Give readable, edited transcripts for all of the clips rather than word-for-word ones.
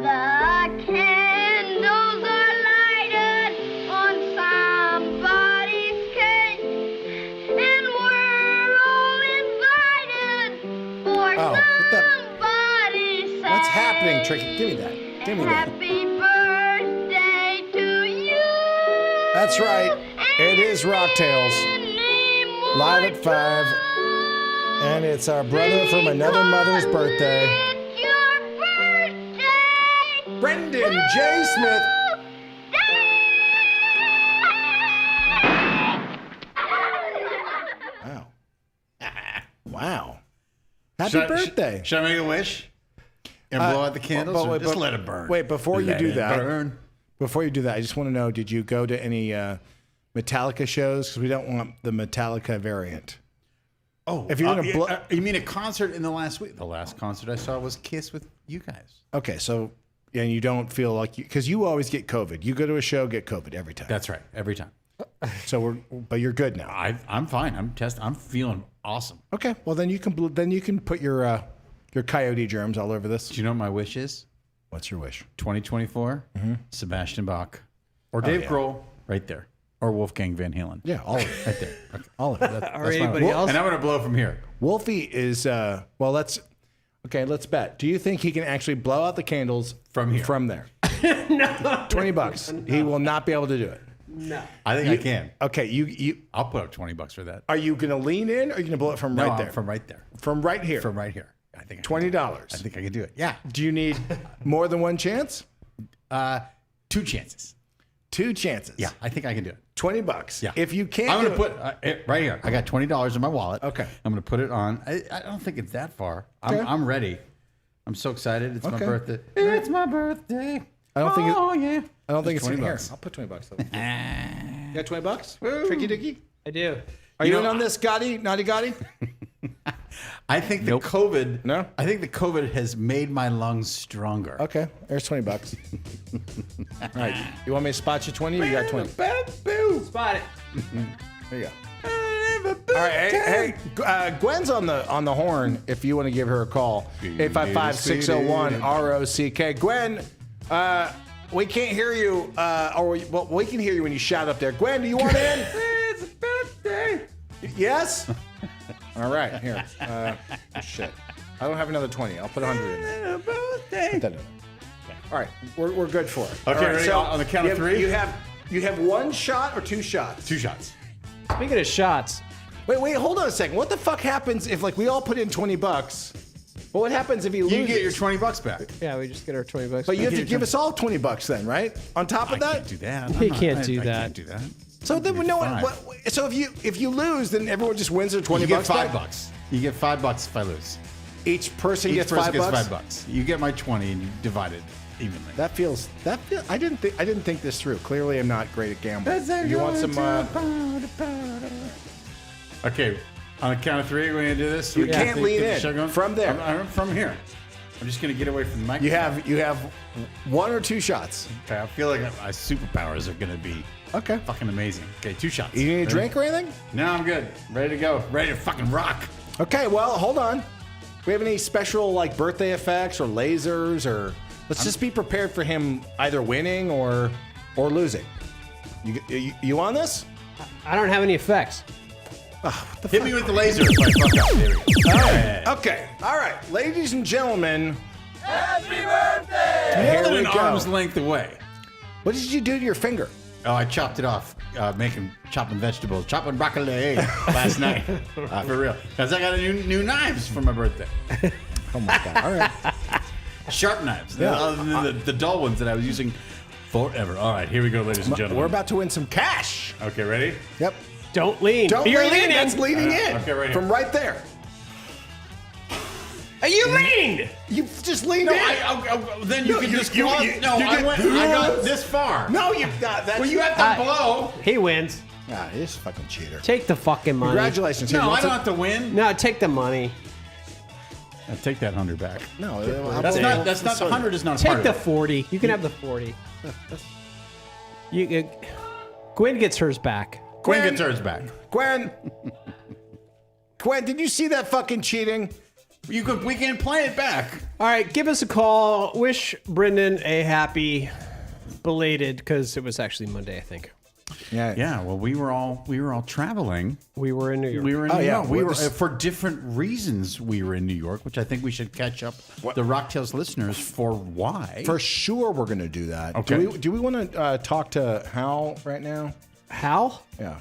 The candles are lighted on somebody's cake, and we're all invited for somebody's sake. What's happening, Tricky? Give me that. Give me that. Happy birthday to you. That's right. It is Rocktails. Live at 5. And it's our brother from another mother's birthday. It's your birthday. Brendan J. Smith. Wow. Wow. Happy birthday. Should I make a wish? And blow out the candles? Or just let it burn. Wait, before you do that. Burn. Before you do that, I just want to know, did you go to any Metallica shows? Because we don't want the Metallica variant. Oh, if you're gonna you mean a concert in the last week? The last concert I saw was Kiss with you guys. Okay, so and you don't feel like because you always get COVID. You go to a show, get COVID every time. That's right, every time. So but you're good now. I'm fine. I'm feeling awesome. Okay, well then you can put your coyote germs all over this. Do you know what my wish is? What's your wish? 2024, Sebastian Bach or Dave Grohl, right there. Or Wolfgang Van Halen. Yeah, all of it. Right there. Okay. All of it. Or anybody else? And I'm going to blow from here. Wolfie is, let's bet. Do you think he can actually blow out the candles from here? From there. No. $20. No. He will not be able to do it. No. I think I can. Okay, I'll put up $20 for that. Are you going to lean in or are you going to blow it from right there? From right there. From right here? From right here. I think $20. I think I can do it. Yeah. Do you need more than one chance? 2 chances. 2 chances. Yeah, I think I can do it. $20. Yeah. If you can't, I'm going to put it right here. I got $20 in my wallet. Okay. I'm going to put it on. I don't think it's that far. Okay. I'm ready. I'm so excited. It's my birthday. It's my birthday. I don't think. Yeah. I don't think it's in here. $20. I'll put $20. You got $20? Tricky Dicky. I do. Are you in on this, Gotti? Naughty Gotti? I think the COVID. No? I think the COVID has made my lungs stronger. Okay, there's $20. All right, you want me to spot you 20? You got 20. Spot it. There you go. All right, hey, Gwen's on the horn. If you want to give her a call, 855-601-ROCK. Gwen, we can't hear you, we can hear you when you shout up there. Gwen, do you want in? It's a birthday. Yes. All right, here. Shit, I don't have another 20. I'll put 100 in there. Put that in there. All right, we're good for it. Okay, all right, ready? so On the count of 3. You have 1 shot or 2 shots? 2 shots. Speaking of shots. Wait, hold on a second. What the fuck happens if we all put in $20? Well, what happens if you lose? You get your $20 back. Yeah, we just get our $20. But you have to give us all $20 then, right? On top of that? I can't do that. You can't do that. I can't do that. So then no one. So if you lose, then everyone just wins their $20. You get back? $5. You get $5 if I lose. Each person Each gets person $5. gets $5. You get my 20 and you divide it evenly. That feels. I didn't think this through. Clearly, I'm not great at gambling. You want some? Okay, on the count of 3, we're gonna do this. You can't lean in from there. I'm from here. I'm just gonna get away from the microphone. You have 1 or 2 shots. Okay, I feel like my superpowers are gonna be fucking amazing. Okay, 2 shots. You need a drink or anything? No, I'm good. Ready to go. Ready to fucking rock. Okay, well, hold on. We have any special birthday effects or lasers or? Let's just be prepared for him either winning or losing. You on this? I don't have any effects. Hit me with the laser if I fuck up. There we go. Okay. All right. Ladies and gentlemen. Happy birthday! Here More we than an go. arm's length away. What did you do to your finger? Oh, I chopped it off, chopping vegetables, chopping broccoli last night. For real. Because I got new knives for my birthday. Oh my God. All right. Sharp knives. Yeah. Other than the dull ones that I was using forever. All right, here we go, ladies and gentlemen. We're about to win some cash. Okay, ready? Yep. Don't lean. You're leaning. leaning. That's leaning in. Okay, right here. From right there. You leaned. You just leaned in. Then you can just I got this far. No, you got that. Well, you have to blow. He wins. Ah, this fucking cheater. Take the fucking money. Congratulations. No, I don't have to win. No, take the money. I'll take that 100 back. No, That's not the 100 is not a Take part the of it. 40. You can have the 40. Gwen gets hers back. Gwen gets hers back. Gwen, did you see that fucking cheating? We can play it back. All right, give us a call. Wish Brendan a happy belated, because it was actually Monday, I think. Yeah. Well, we were all traveling. We were in New York. We were in Oh, New yeah. York. We were for different reasons. We were in New York, which I think we should catch up the Rocktails listeners for why. For sure, we're going to do that. Okay. Do we want to talk to Hal right now? Hal? Yeah.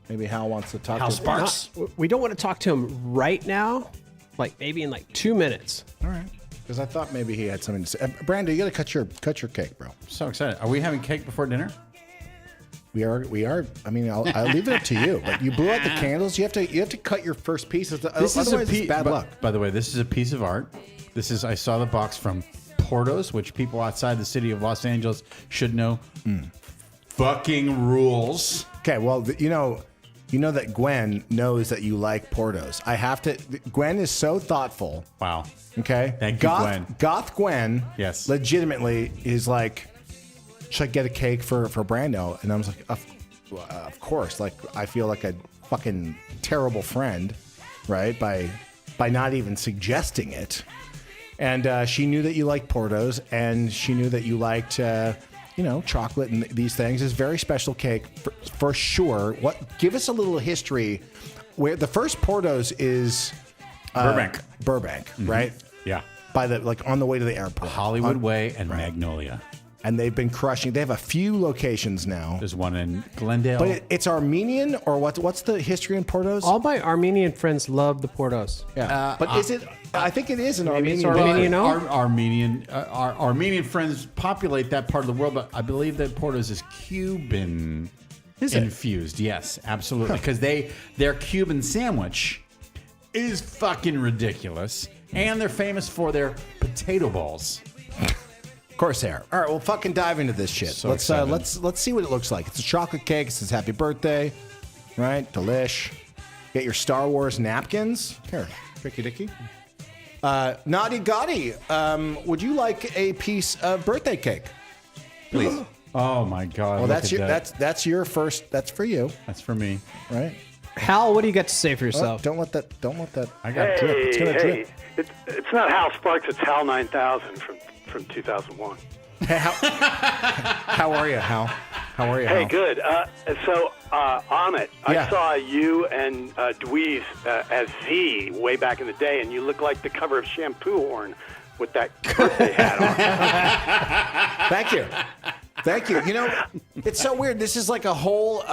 Maybe Hal wants to talk Hal to Sparks? We don't want to talk to him right now. Like maybe in 2 minutes. All right. Because I thought maybe he had something to say. Brandon, you got to cut your cake, bro. So excited. Are we having cake before dinner? We are. I mean, I'll leave it up to you. But you blew out the candles. You have to cut your first piece. Otherwise, it's bad luck. By the way, this is a piece of art. I saw the box from Porto's, which people outside the city of Los Angeles should know. Fucking rules. Okay. Well, you know that Gwen knows that you like Portos. I have to. Gwen is so thoughtful. Wow. Okay. Thank you, Gwen. Goth Gwen. Yes. Legitimately is like, should I get a cake for Brando? And I was like, of course. Like, I feel like a fucking terrible friend, right? By not even suggesting it. And she knew that you liked Portos, and she knew that you liked, chocolate and these things. It's a very special cake for sure. Give us a little history. Where the first Portos is Burbank, right? Yeah. By on the way to the airport, Hollywood Way and Magnolia. And they've been crushing. They have a few locations now. There's one in Glendale. But it's Armenian, or what's the history in Portos? All my Armenian friends love the Portos. Yeah. But is it? I think it is an Maybe it's Armenian. Armenian. Our Armenian friends populate that part of the world, but I believe that Portos is Cuban infused. Yes, absolutely. Because their Cuban sandwich is fucking ridiculous, and they're famous for their potato balls. Of course they are. All right, we'll fucking dive into this shit. So let's excited. let's see what it looks like. It's a chocolate cake. It says happy birthday, right? Delish. Get your Star Wars napkins. Here, Ricky Dicky. Naughty Gotti, would you like a piece of birthday cake? Please. Oh my God! Well, that's your first. That's for you, That's for me. right? Hal, what do you got to say for Oh, yourself? don't let that. I got drip. It's gonna drip. It's not Hal Sparks. It's Hal 9000 from 2001. Hey, how are you, Hal? How are you? Hey, Hal? good. Amit, Yeah. I saw you and Dweez as Z way back in the day, and you look like the cover of Shampoo Horn with that birthday hat on. Thank you. You know, it's so weird. This is like a whole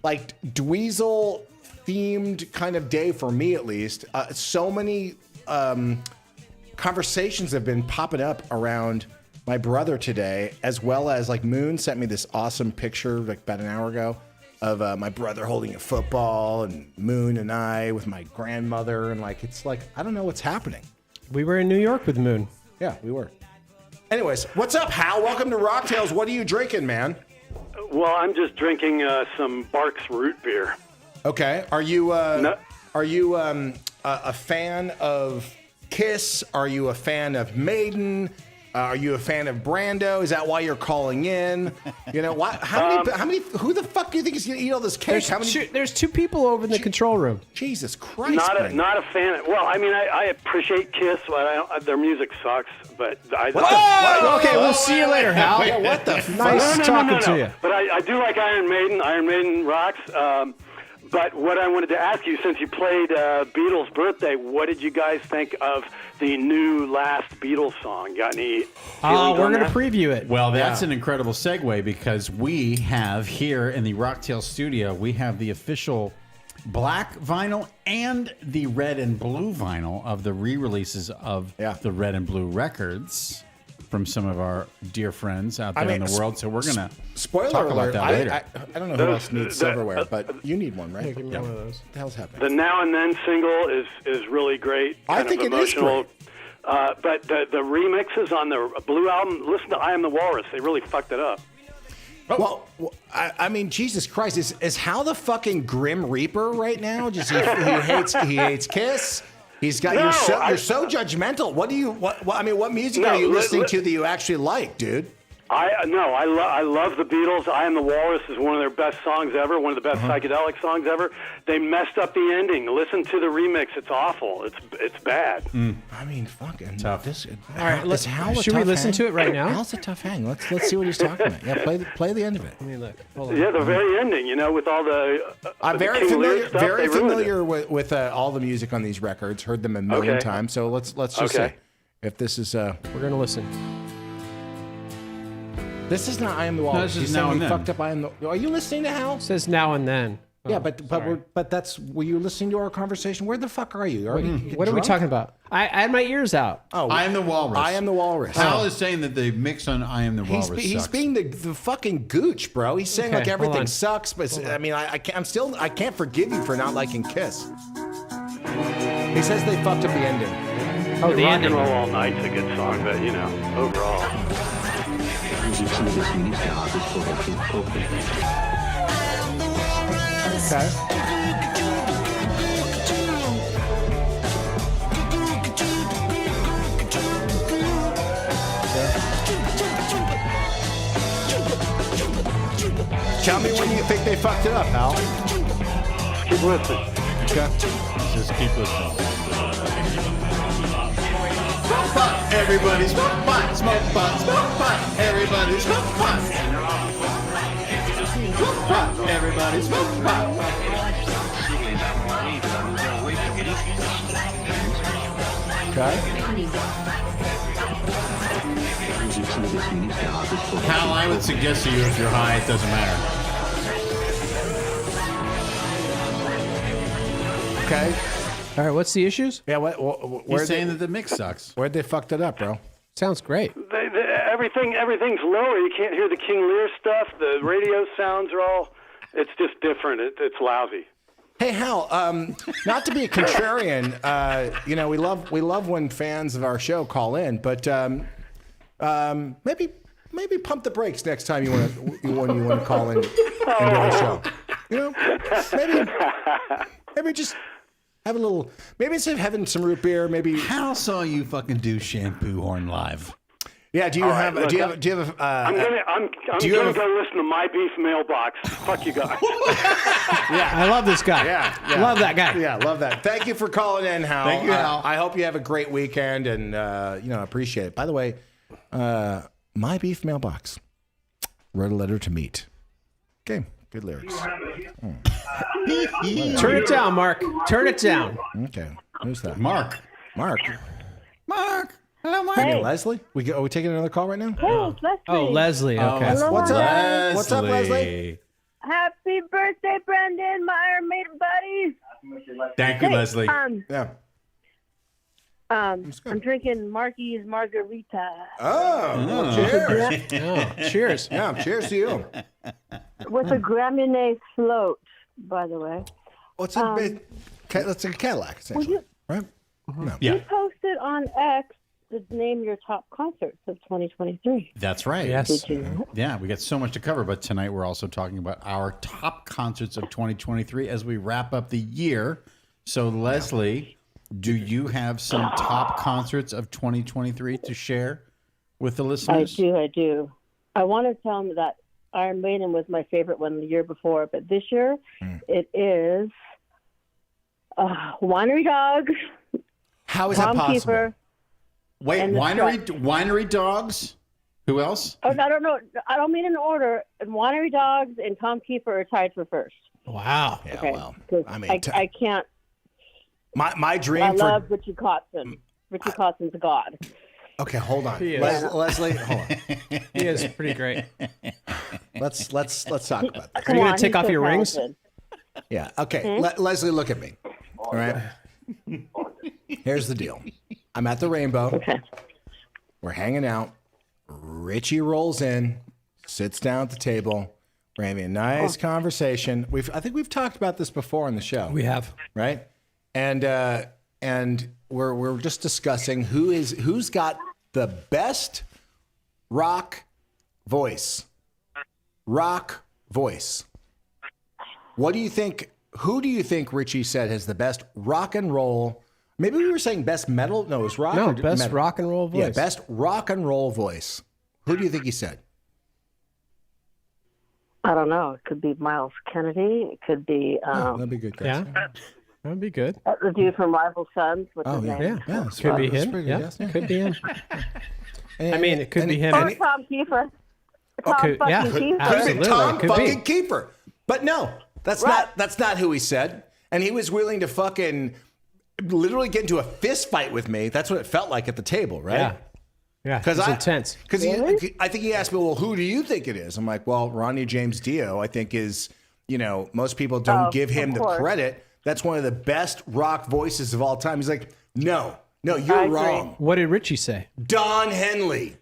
like Dweezil themed kind of day for me, at least. So many conversations have been popping up around my brother today, as well as like Moon sent me this awesome picture like about an hour ago of my brother holding a football, and Moon and I with my grandmother, and like it's like I don't know what's happening. We were in New York with Moon. Yeah, we were. Anyways, what's up, Hal? Welcome to Rocktails. What are you drinking, man? Well, I'm just drinking some Barks root beer. Okay. Are you No. a fan of Kiss? Are you a fan of Maiden? Are you a fan of Brando? Is that why you're calling in? You know, how many? Who the fuck do you think is going to eat all this cake? There's two people over in the control room. Jesus Christ! Not a fan. Well, I mean, I appreciate Kiss, but their music sucks. But Okay, we'll see you later, Hal. Yeah, what the fuck? Nice talking to you. But I do like Iron Maiden. Iron Maiden rocks. But what I wanted to ask you, since you played Beatles' Birthday, what did you guys think of the new last Beatles song? Got any feelings We're on going to that? preview it. Well, that's an incredible segue, because we have here in the Rocktail studio, we have the official black vinyl and the red and blue vinyl of the re-releases of the red and blue records from some of our dear friends out there in the world. So we're going to Spoiler talk alert! about that later. I don't know who else needs silverware, but you need one, right? Give me one of those. What the hell's happening? The Now and Then single is really great. I think it is emotional. great. But the remixes on the Blue album, listen to I Am the Walrus. They really fucked it up. Well, I mean, Jesus Christ, is Hal the fucking Grim Reaper right now? Just he hates Kiss. He's got No, you're so judgmental. What music are you listening to that you actually like, dude? I love the Beatles. I Am the Walrus is one of their best songs ever, one of the best psychedelic songs ever. They messed up the ending. Listen to the remix. It's awful. It's bad. I mean, fucking Tough. All right, let's- Hal a should we tough listen hang? to it right now? Hal's a tough hang. Let's see what he's talking about. Yeah, play the end of it. Let me look. Hold on. Yeah, the very ending, with all the I'm the very King Lear familiar, stuff, very they ruined it. familiar with all the music on these records. Heard them a million Okay. times. So let's just Okay. see if this is. We're gonna listen. This is not I Am the Walrus. this is He's Now saying and he Then. fucked up I Am the. Are you listening to Hal? It says now and then. Yeah, Oh, but sorry. that's. Were you listening to our conversation? Where the fuck are you? What are we talking about? I had my ears out. Oh, I Am the Walrus. I Am the Walrus. Hal is saying that the mix on I Am the Walrus He's sucks. being the fucking gooch, bro. He's saying Okay, like hold everything on. sucks, but I mean, I can't forgive you for not liking Kiss. He says they fucked up the ending. Oh, the Rock ending. and Roll All Night's a good song, but overall. Okay. Tell me when you think they fucked it up, Hal. Keep listening. Okay. Just keep listening. Smoke pot, everybody smoke pot, smoke pot, smoke pot, everybody smoke pot. Smoke pot, everybody smoke pot. Okay. Hal, I would suggest to you if you're high, it doesn't matter. Okay. All right, what's the issues? Yeah. He's saying that the mix sucks. Where'd they fucked it up, bro? Sounds great. Everything's lower. You can't hear the King Lear stuff. The radio sounds are all. It's just different. It's lousy. Hey Hal, not to be a contrarian, we love when fans of our show call in, but maybe pump the brakes next time you want to call in into our show. Maybe just have a little. Maybe instead of having some root beer, maybe. Hal saw you fucking do Shampoo Horn live. Yeah. Do you have? look, Do you have? I'm do you gonna have a- go listen to My Beef Mailbox. Fuck you guys. Yeah, I love this guy. Yeah. Love that guy. Yeah, love that. Thank you for calling in, Hal. Thank you, Hal. I hope you have a great weekend, and appreciate it. By the way, My Beef Mailbox wrote a letter to meet. Okay, good lyrics. Turn it down, Mark. Turn it down. Okay, who's that? Mark. Mark. Mark. Hello, Mark. Hey, Leslie. Are we taking another call right now? Hey, it's Leslie. Oh, Leslie. Okay. Hello, What's up? guys. What's up, Leslie? Happy birthday, Brendan, my Iron Maiden buddies. Thank you, Hey, Leslie. Yeah. I'm drinking Marky's margarita Oh, well, cheers. Oh, cheers. Yeah, cheers to you. with a Graminet float, by the way. What's a bit? That's a Cadillac, essentially, right? No. Yeah, You posted on X to name your top concerts of 2023. that's right. Yes. Did you know? Yeah, we got so much to cover, but tonight we're also talking about our top concerts of 2023 as we wrap up the year. So, Leslie, do you have some top concerts of 2023 to share with the listeners? I do. I want to tell them that Iron Maiden was my favorite one the year before, but this year it is Winery Dog, How is that Tom possible? Kiefer. Wait, And the winery dogs? Who else? Oh, I don't know. I don't mean in order. Winery Dogs and Tom Kiefer are tied for first. Wow. Yeah, Okay. well, 'Cause I mean, I can't. my dream I for. love Richie Kotzen. Richie Kotzen's a god. Okay, hold on, He is. Leslie. Hold on. He is pretty great. Let's talk about this. Come gonna on, take he's off so your rings? talented. Yeah. Okay, Leslie, look at me. All right. Here's the deal. I'm at the Rainbow. Okay. We're hanging out. Richie rolls in, sits down at the table. We're having a nice conversation. I think we've talked about this before on the show. We have. Right? And we're just discussing who's got the best rock voice. Rock voice. What do you think? Who do you think Richie said has the best rock and roll? Maybe we were saying best metal. No, it was rock. No, or best metal? rock and roll voice. Yeah, best rock and roll voice. Who do you think he said? I don't know. It could be Miles Kennedy. It could be That'd be good. Yeah, that would be good. the dude from Rival Sons. What's his name? Yeah, could be him. Yeah, could be him. I mean, it could be him. Or Tom Kiefer. Tom fucking Kiefer. Absolutely, Tom could fucking be. Kiefer. But no, that's not who he said. And he was willing to fucking literally get into a fist fight with me. That's what it felt like at the table, right? Yeah, because it's intense. Because I think he asked me, well, who do you think it is? I'm like, well, Ronnie James Dio, I think is, most people don't give him the credit. That's one of the best rock voices of all time. He's like, no, you're wrong. What did Richie say? Don Henley.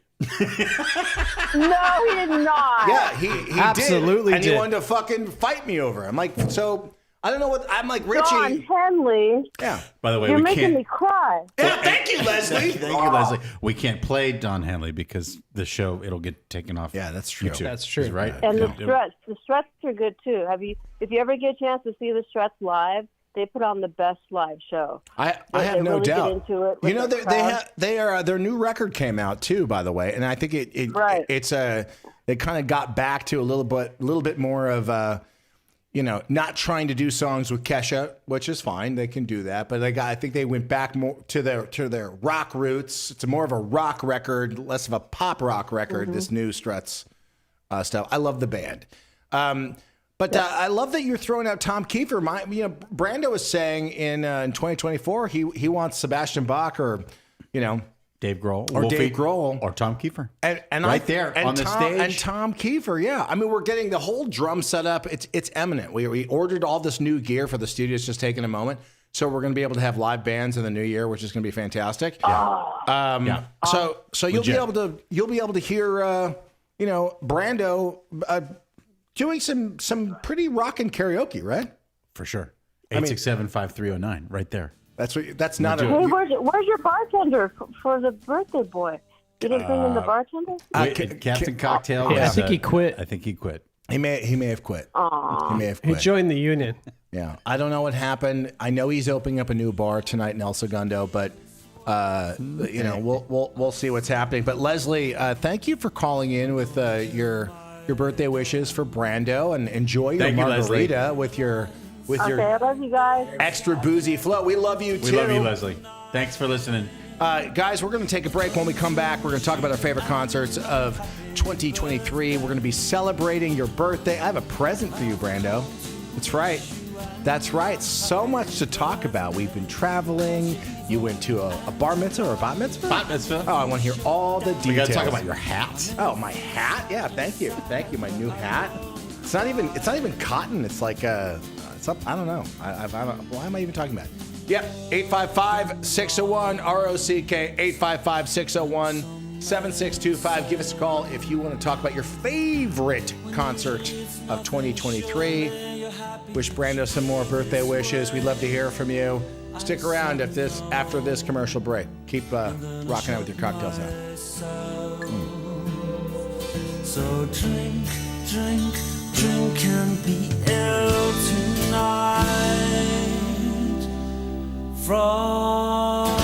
No, he did not. Yeah, he absolutely did. And did. he wanted to fucking fight me over. I'm like, so I don't know what. I'm like, Richie. Don Henley. Yeah. By the way, You're we making can't. me cry. Yeah, thank you, Leslie. Thank you, Leslie. We can't play Don Henley because the show it'll get taken off. Yeah, that's true. YouTube. That's true. Right. And the Struts are good too. If you ever get a chance to see the Struts live, they put on the best live show. I have no really doubt. Get into it they are their new record came out too, by the way, and I think they kind of got back to a little bit more of not trying to do songs with Kesha, which is fine. They can do that, but I think they went back more to their rock roots. It's more of a rock record, less of a pop rock record. Mm-hmm. This new Struts stuff. I love the band. But I love that you're throwing out Tom Kiefer. Brando was saying in 2024 he wants Sebastian Bach or Dave Grohl or Dave Grohl or Tom Kiefer, and right there on the stage, and Tom Kiefer. Yeah, I mean we're getting the whole drum set up. It's eminent. We ordered all this new gear for the studio. It's just taking a moment, so we're going to be able to have live bands in the new year, which is going to be fantastic. Yeah. So you'll be able to hear Brando. Doing some pretty rockin' karaoke, right? For sure. 867-5309, right there. That's not a. Hey, where's your bartender for the birthday boy? You didn't bring in the bartender? Captain Cocktail. I think he quit. I think he quit. He may have quit. Aww. He may have He quit. joined the union. Yeah, I don't know what happened. I know he's opening up a new bar tonight in El Segundo, but we'll see what's happening. But Leslie, thank you for calling in with your birthday wishes for Brando, and enjoy your margarita with your I love you guys. extra boozy flow. We love you too. We love you, Leslie. Thanks for listening. Guys, we're going to take a break. When we come back, we're going to talk about our favorite concerts of 2023. We're going to be celebrating your birthday. I have a present for you, Brando. That's right. So much to talk about. We've been traveling. You went to a bar mitzvah or a bat mitzvah? Bat mitzvah. Oh, I want to hear all the details. We got to talk about your hat. Oh, my hat? Yeah, thank you. My new hat. It's not even cotton. It's like I don't know. Why am I even talking about it? Yep. 855-601-ROCK. 855-601-7625. Give us a call if you want to talk about your favorite concert of 2023. Wish Brando some more birthday wishes. We'd love to hear from you. Stick around after this commercial break. Keep rocking out with your cocktails now. So drink and be ill tonight from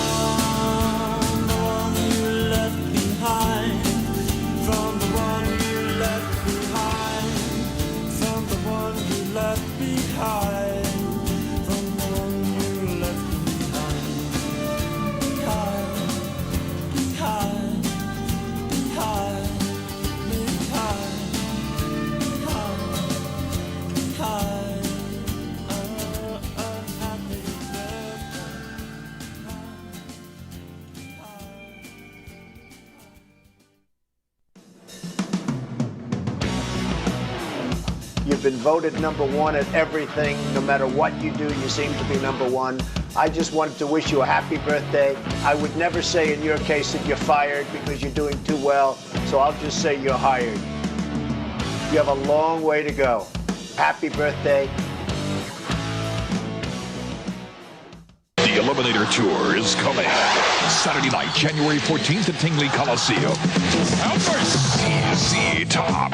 the one you left behind, from the one you left behind, from the one you left behind, from the one you left behind. Behind, behind, behind. You've been voted #1 at everything. No matter what you do, you seem to be #1. I just wanted to wish you a happy birthday. I would never say in your case that you're fired because you're doing too well, so I'll just say you're hired. You have a long way to go. Happy birthday. The Eliminator Tour is coming. Saturday night, January 14th at Tingley Coliseum. ZZ Top.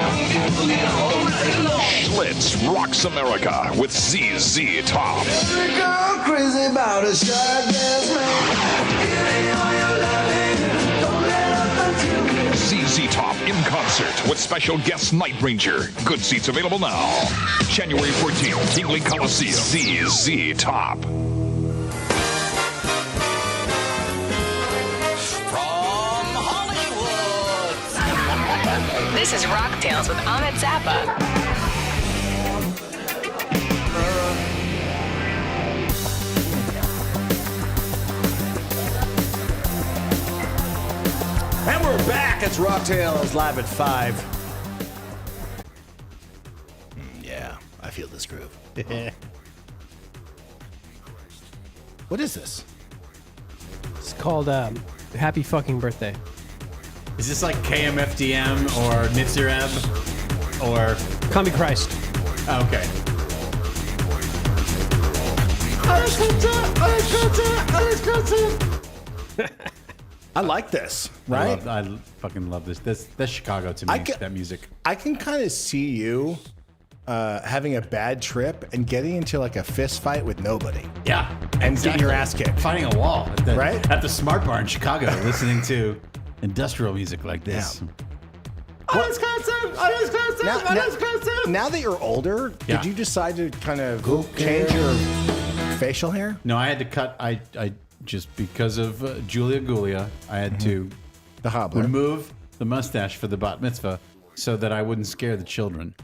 Schlitz rocks America with ZZ Top. Crazy about a ZZ Top in concert concert with special guest Night Ranger. Good seats available now. January 14th, Tingley Coliseum. ZZ Top. From Hollywood. This is Rock Tales with Ahmet Zappa. And we're back. It's Rock Tales live at 5. Yeah, I feel this groove. What is this? It's called Happy Fucking Birthday. Is this like KMFDM or Nitzereb or Commie Christ. Okay. I like this, right? I fucking love this. That's Chicago to me, that music. I can kind of see you having a bad trip and getting into like a fist fight with nobody. Yeah. And getting your ass kicked. Fighting a wall. Right? At the Smart Bar in Chicago, listening to industrial music like this. Yeah. Now that you're older, did you decide to kind of change your facial hair? No, I had to cut. I just because of Julia Gulia, I had to the hobbler remove the mustache for the bat mitzvah so that I wouldn't scare the children.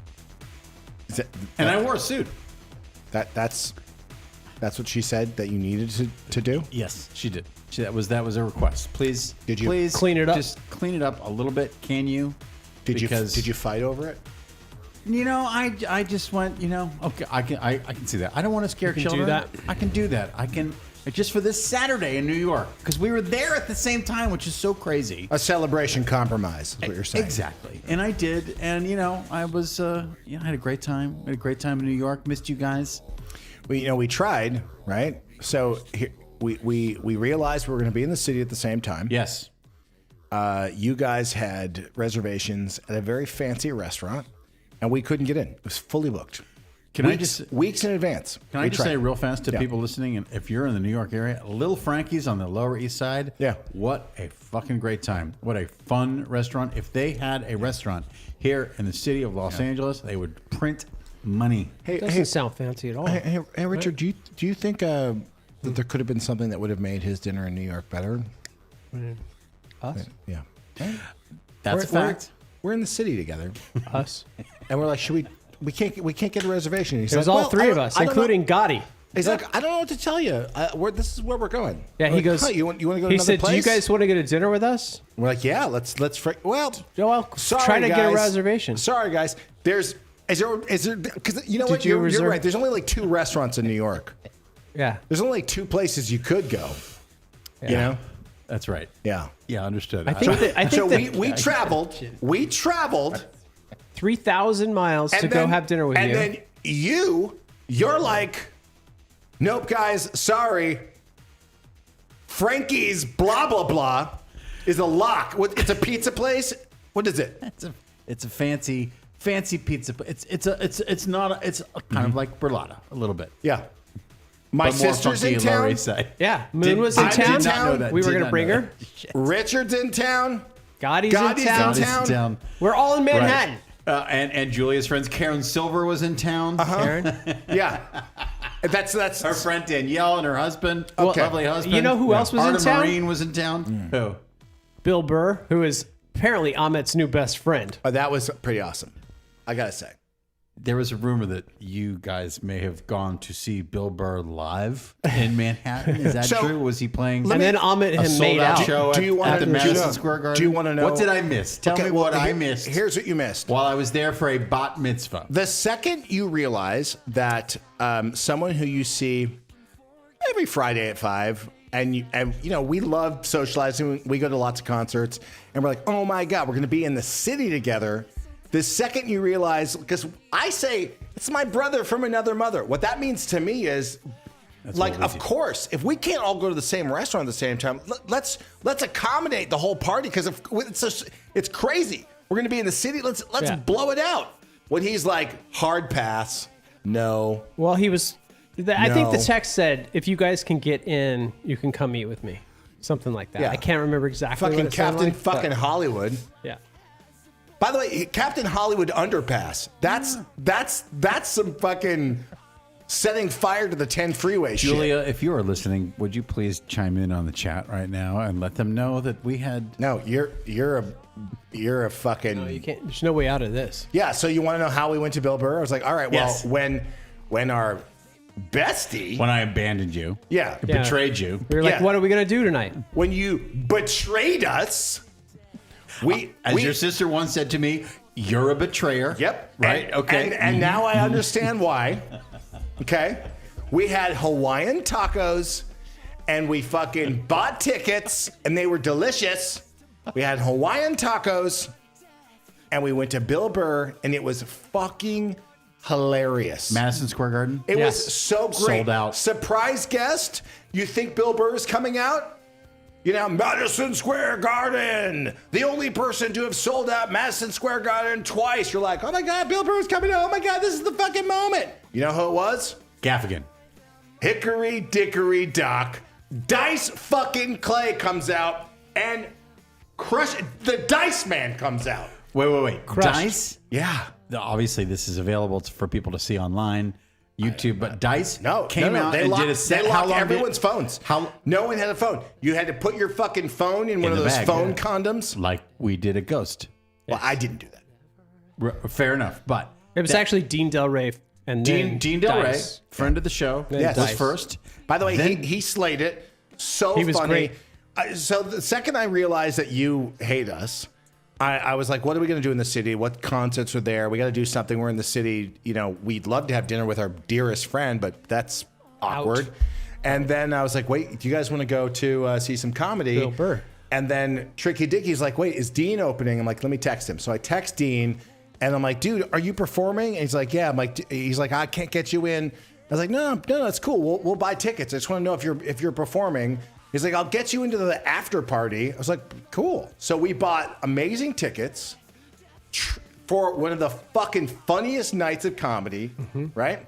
And I wore a suit. That's what she said that you needed to do? Yes, she did. That was a request. Please, please clean it up? Just clean it up a little bit. Can you? Did you fight over it? You know, I just went. You know, okay, I can see that. I don't want to scare children. Do that. I can do that. I can. Just for this Saturday in New York, because we were there at the same time, which is so crazy. A celebration compromise is what you're saying. Exactly. And I did. And, you know, I was, I had a great time. I had a great time in New York. Missed you guys. We tried, right? So here, we realized we were going to be in the city at the same time. Yes. You guys had reservations at a very fancy restaurant, and we couldn't get in. It was fully booked. Weeks in advance. Can I just say real fast to people listening, and if you're in the New York area, Little Frankie's on the Lower East Side. Yeah. What a fucking great time. What a fun restaurant. If they had a restaurant here in the city of Los Angeles, they would print money. It doesn't sound fancy at all. Hey, Richard, do you think that there could have been something that would have made his dinner in New York better? Us? Yeah. That's a fact. We're in the city together. Us? And we're like, we can't get a reservation. It was all three of us, including Gotti. He's like, I don't know what to tell you. This is where we're going. Yeah, he goes. You want to go to He another said, place? "Do you guys want to get a dinner with us?" We're like, yeah, let's. Well, sorry, try to guys. get a reservation. Sorry, guys. Is there? Because you know what? You're right. There's only like 2 restaurants in New York. Yeah. There's only like 2 places you could go. Yeah. You know. That's right. Yeah. Yeah, understood. I think we traveled. We traveled 3,000 miles to go have dinner with you. And then you're like, nope, guys, sorry. Frankie's blah blah blah is a lock. It's a pizza place. What is it? It's a fancy pizza. It's kind of like Burlata a little bit. Yeah. My sister's in town. Yeah, Moon was in town. We were going to bring her. Richard's in town. Gotti's in town. We're all in Manhattan. Right. And Julia's friends, Karen Silver was in town. Karen? Yeah. That's her friend Danielle and her husband. Okay. Lovely husband. You know who else was in town? Marine was in town. Who? Bill Burr, who is apparently Ahmet's new best friend. Oh, that was pretty awesome. I got to say. There was a rumor that you guys may have gone to see Bill Burr live in Manhattan. Is that true? Was he playing? And then Ahmet had made out. Show at the Madison Square Garden? Do you want to know? What did I miss? Tell me what I missed. Here's what you missed. While I was there for a bat mitzvah. The second you realize that someone who you see every Friday at 5, and you know, we love socializing. We go to lots of concerts, and we're like, oh my God, we're going to be in the city together. The second you realize, because I say, it's my brother from another mother. What that means to me is, of course, if we can't all go to the same restaurant at the same time, let's accommodate the whole party, because it's crazy. We're going to be in the city. Let's blow it out. When he's like, hard pass, no. Well, he was, I think the text said, if you guys can get in, you can come eat with me. Something like that. Yeah. I can't remember exactly fucking what it Captain like, fucking Hollywood. Yeah. By the way, Captain Hollywood Underpass. That's some fucking setting fire to the 10 freeway shit. Julia, if you are listening, would you please chime in on the chat right now and let them know that we had... No, you're a fucking... No, you can't. There's no way out of this. Yeah, so you want to know how we went to Bill Burr? I was like, all right, well, Yes. when our bestie... When I abandoned you. Yeah. Betrayed you. We were like, Yeah. what are we going to do tonight? When you betrayed us, As your sister once said to me, you're a betrayer. Yep. Right? Okay. And now I understand why. Okay. We had Hawaiian tacos and we fucking bought tickets and they were delicious. We had Hawaiian tacos and we went to Bill Burr and it was fucking hilarious. Madison Square Garden? It was so great. Sold out. Surprise guest. You think Bill Burr is coming out? You know, Madison Square Garden. The only person to have sold out Madison Square Garden twice. You're like, oh my God, Bill Burr's coming out. Oh my God, this is the fucking moment. You know who it was? Gaffigan. Hickory Dickory Dock. Dice fucking Clay comes out and the Dice Man comes out. Wait. Crushed. Dice? Yeah. Obviously, this is available for people to see online, YouTube, but Dice came out They and locked, did a set. They How locked long everyone's did, phones. How No one had a phone. You had to put your fucking phone in one of the those bag, phone yeah. condoms. Like we did a Ghost. Well, I didn't do that. Fair enough, but It was actually Dean Del Rey and then Dean Del Rey, Dice. friend of the show, Yes. was Dice. first. By the way, Then- he slayed it. So He was funny. great. So the second I realized that you hate us, I was like, what are we going to do in the city? What concerts are there? We got to do something. We're in the city. You know, we'd love to have dinner with our dearest friend, but that's awkward. Ouch. And then I was like, wait, do you guys want to go to see some comedy? Bill Burr. And then Tricky Dicky's like, wait, is Dean opening? I'm like, let me text him. So I text Dean and I'm like, dude, are you performing? And he's like, yeah. I'm like, he's like, I can't get you in. I was like, no, it's cool. We'll buy tickets. I just want to know if you're performing. He's like, I'll get you into the after party. I was like, cool. So we bought amazing tickets for one of the fucking funniest nights of comedy, right?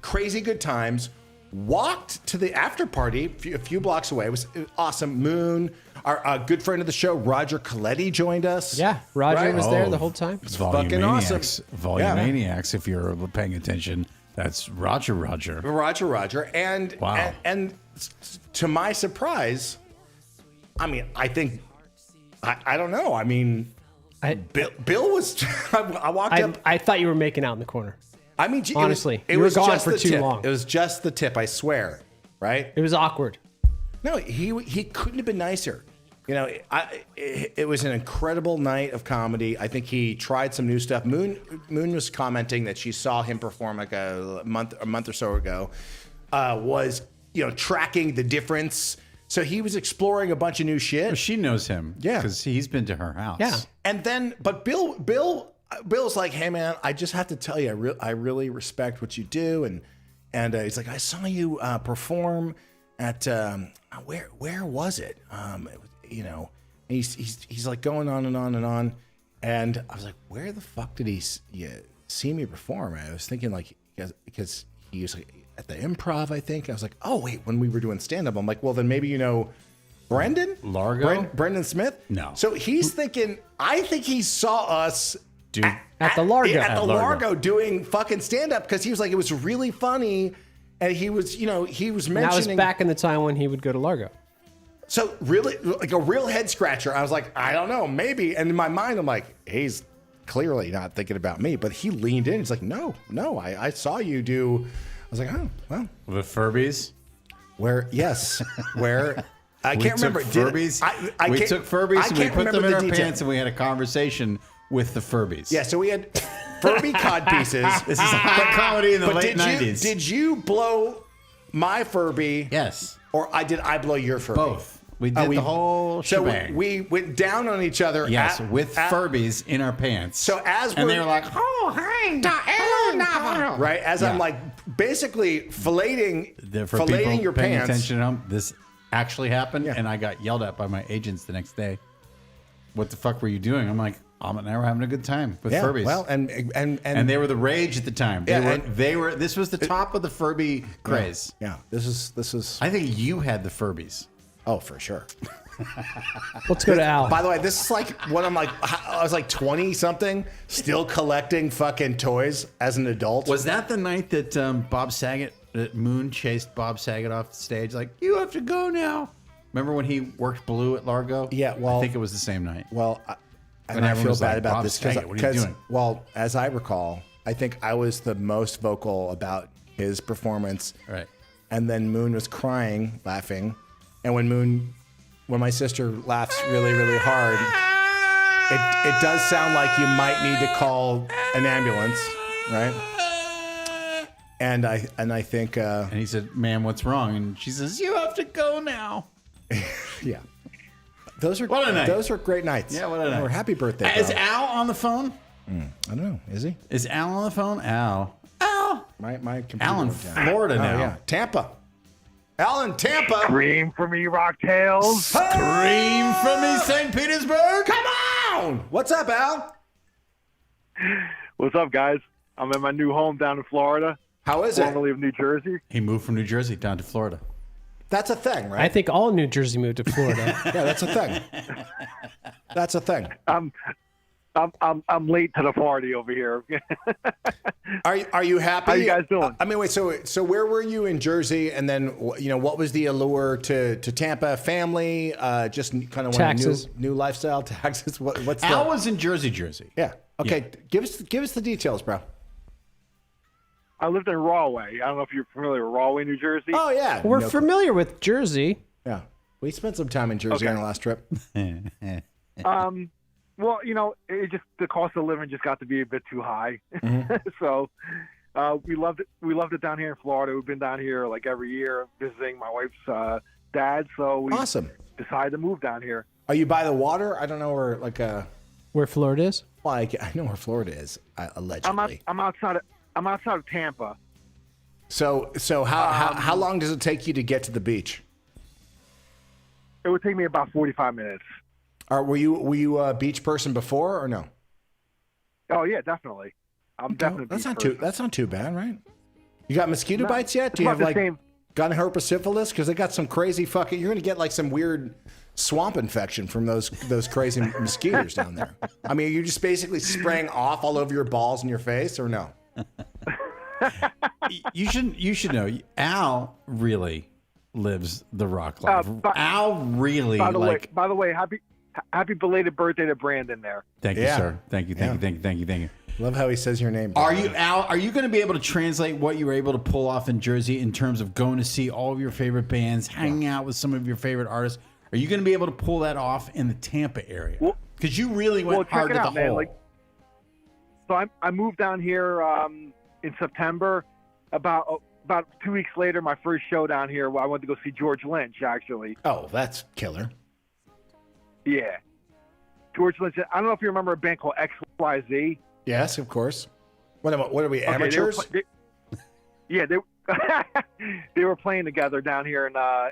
Crazy good times. Walked to the after party a few blocks away. It was awesome. Moon, our good friend of the show, Roger Coletti, joined us. Yeah, Roger Right? was there the whole time. fucking awesome. Volumaniacs, if you're paying attention, that's Roger. Roger. And, Wow. and to my surprise, I mean, I think, I don't know. I mean, Bill was, I walked up. I thought you were making out in the corner. I mean, Honestly, it you were was gone just for the too tip. long. It was just the tip, I swear. Right? It was awkward. No, he couldn't have been nicer. You know, it was an incredible night of comedy. I think he tried some new stuff. Moon was commenting that she saw him perform like a month or so ago. Was tracking the difference. So he was exploring a bunch of new shit. Well, she knows him, Yeah. because he's been to her house. Yeah. And then, but Bill's like, hey man, I just have to tell you, I really respect what you do, and he's like, I saw you perform at where was it? He's like going on and on and on, and I was like, where the fuck did he see me perform? I was thinking like because he was like at the Improv, I think. I was like, oh wait, when we were doing stand up, I'm like, well then maybe Brendan Largo? Brendan Smith. No. So he's thinking. I think he saw us. Dude. At the Largo. At the At Largo Largo. doing fucking stand up because he was like, it was really funny. And he was mentioning. That was back in the time when he would go to Largo. So really, like a real head scratcher. I was like, I don't know, maybe. And in my mind, I'm like, he's clearly not thinking about me. But he leaned in. He's like, no, I saw you do. I was like, oh, well. The Furbies? Where, yes. Where, I can't remember. Furbies. We took Furbies and we put them in our pants and we had a conversation with the Furbies. Yeah, so we had Furby cod pieces. This is hot comedy in the late 90s. Did you blow my Furby? Yes. Or did I blow your Furby? Both. We did the whole shebang. So we went down on each other. Yes, with Furbies in our pants. So and they were like, oh, hey, hello, Navarro. Right, as I'm like basically filleting your paying pants. attention to them, this actually happened, and I got yelled at by my agents the next day. What the fuck were you doing? I'm like, Ahmet and I were having a good time with Furbies. Well, and they were the rage at the time. They were. This was the top of the Furby craze. Yeah, this is. I think you had the Furbies. Oh, for sure. Let's go to Al. By the way, this is like when I was like 20 something, still collecting fucking toys as an adult. Was that the night that that Moon chased Bob Saget off the stage? Like, you have to go now. Remember when he worked Blue at Largo? Yeah, well, I think it was the same night. Well, And I everyone feel was bad like, about Bob this Saget, what are you doing? well, as I recall, I think I was the most vocal about his performance. Right. And then Moon was crying, laughing. And when my sister laughs really, really hard, it does sound like you might need to call an ambulance, right? And I think and he said, "Ma'am, what's wrong?" And she says, "You have to go now." yeah. Those are What a night. Those are great nights. Yeah, what a night. Or happy birthday. Is Bob. Al on the phone? I don't know. Is he? Is Al on the phone? Al. My computer Al in went down. Florida now. Oh, yeah. Tampa. Al in Tampa. Scream for me, Rocktails. Scream from me, St. Petersburg. Come on. What's up, Al? What's up, guys? I'm in my new home down in Florida. How is it? Formerly of New Jersey. He moved from New Jersey down to Florida. That's a thing, right? I think all New Jersey moved to Florida. Yeah, that's a thing. That's a thing. I'm late to the party over here. Are you happy? How you guys doing? I mean, wait. So where were you in Jersey? And then what was the allure to Tampa? Family? Just kind of Taxes. New lifestyle. Taxes. What's Al was in Jersey. Yeah. Okay. Give us the details, bro. I lived in Rahway. I don't know if you're familiar with Rahway, New Jersey. Oh yeah. We're familiar with Jersey. Yeah. We spent some time in Jersey on our last trip. Well, it just the cost of living just got to be a bit too high. So we loved it. We loved it down here in Florida. We've been down here like every year visiting my wife's dad. So we decided to move down here. Are you by the water? I don't know where where Florida is. Well, I know where Florida is. Allegedly. I'm outside of Tampa. So how long does it take you to get to the beach? It would take me about 45 minutes. Were you a beach person before or no? Oh yeah, definitely. I'm definitely. That's not too bad, right? You got mosquito bites yet? Do you about have the same. gun herpes because they got some crazy fucking. You're gonna get like some weird swamp infection from those crazy mosquitoes down there. I mean, are you just basically spraying off all over your balls and your face, or no? You should know. Al really lives the rock life. Al really By the way, happy belated birthday to Brandon there. Thank you, sir. Thank you. Love how he says your name. Are you, Al? Are you going to be able to translate what you were able to pull off in Jersey in terms of going to see all of your favorite bands, hanging out with some of your favorite artists? Are you going to be able to pull that off in the Tampa area? Because you really went hard to the hole. So I moved down here in September. About 2 weeks later, my first show down here, I went to go see George Lynch, actually. Oh, that's killer. Yeah. George Lynch. I don't know if you remember a band called XYZ. Yes, of course. What are we, amateurs? They were playing together down here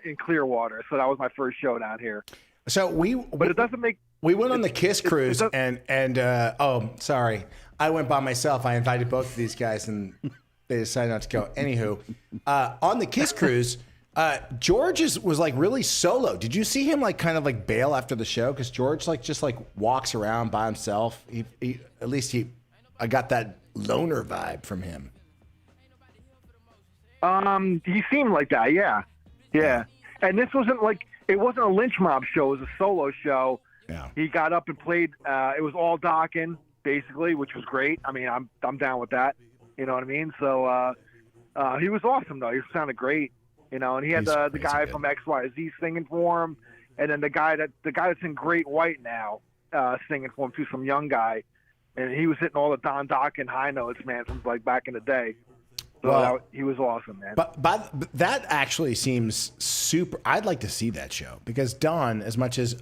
in Clearwater, so that was my first show down here. So but it doesn't make. We went on the Kiss cruise, and sorry, I went by myself. I invited both of these guys, and they decided not to go. Anywho, on the Kiss cruise, George was like really solo. Did you see him like kind of like bail after the show? Because George just walks around by himself. I got that loner vibe from him. He seemed like that, yeah. And this wasn't it wasn't a lynch mob show; it was a solo show. Yeah. He got up and played. It was all Dokken, basically, which was great. I mean, I'm down with that. You know what I mean? So he was awesome, though. He sounded great. And he had the guy from XYZ singing for him, and then the guy that's in Great White now singing for him too, some young guy, and he was hitting all the Don Dokken high notes, man, from back in the day. So he was awesome, man. But that actually seems super. I'd like to see that show because Don, as much as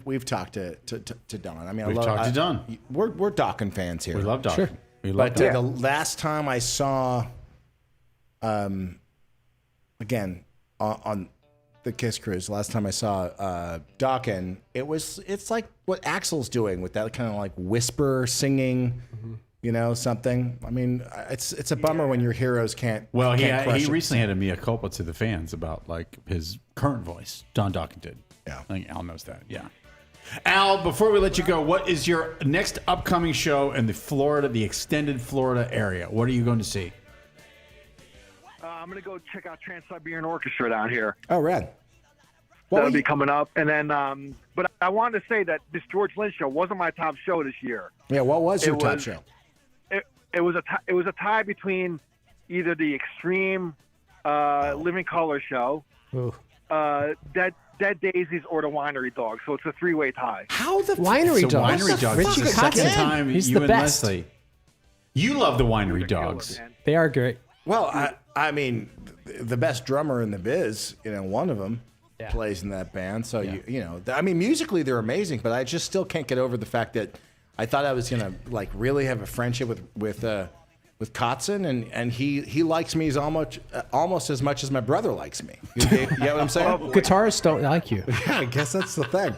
we've talked to Don. I mean, we've talked to Don. We're Dokken fans here. We love Dokken. Sure. We love Dokken. The last time I saw, again on the Kiss cruise, last time I saw Dokken, it's like what Axl's doing with that kind of like whisper singing. Mm-hmm. Something. I mean, it's a bummer when your heroes can't. Well, he recently had a mea culpa to the fans about his current voice. Don Dokken did. Yeah. I think Al knows that. Yeah. Al, before we let you go, what is your next upcoming show in the extended Florida area? What are you going to see? I'm going to go check out Trans-Siberian Orchestra down here. Oh, rad. That'll be coming up. And then, but I wanted to say that this George Lynch show wasn't my top show this year. Yeah, what was your top show? It was a tie between either the Extreme Living Color show, Dead Daisies, or the Winery Dogs. So it's a three-way tie. How the Winery Dogs? Winery Dogs. This is the second time He's you the and best. Leslie. You love the Winery Dogs. They are great. Well, I mean, the best drummer in the biz, one of them plays in that band. So, I mean, musically they're amazing, but I just still can't get over the fact that I thought I was going to, like, really have a friendship with Kotzen, and he likes me as almost as much as my brother likes me. You get what I'm saying? Guitarists don't like you. Yeah, I guess that's the thing.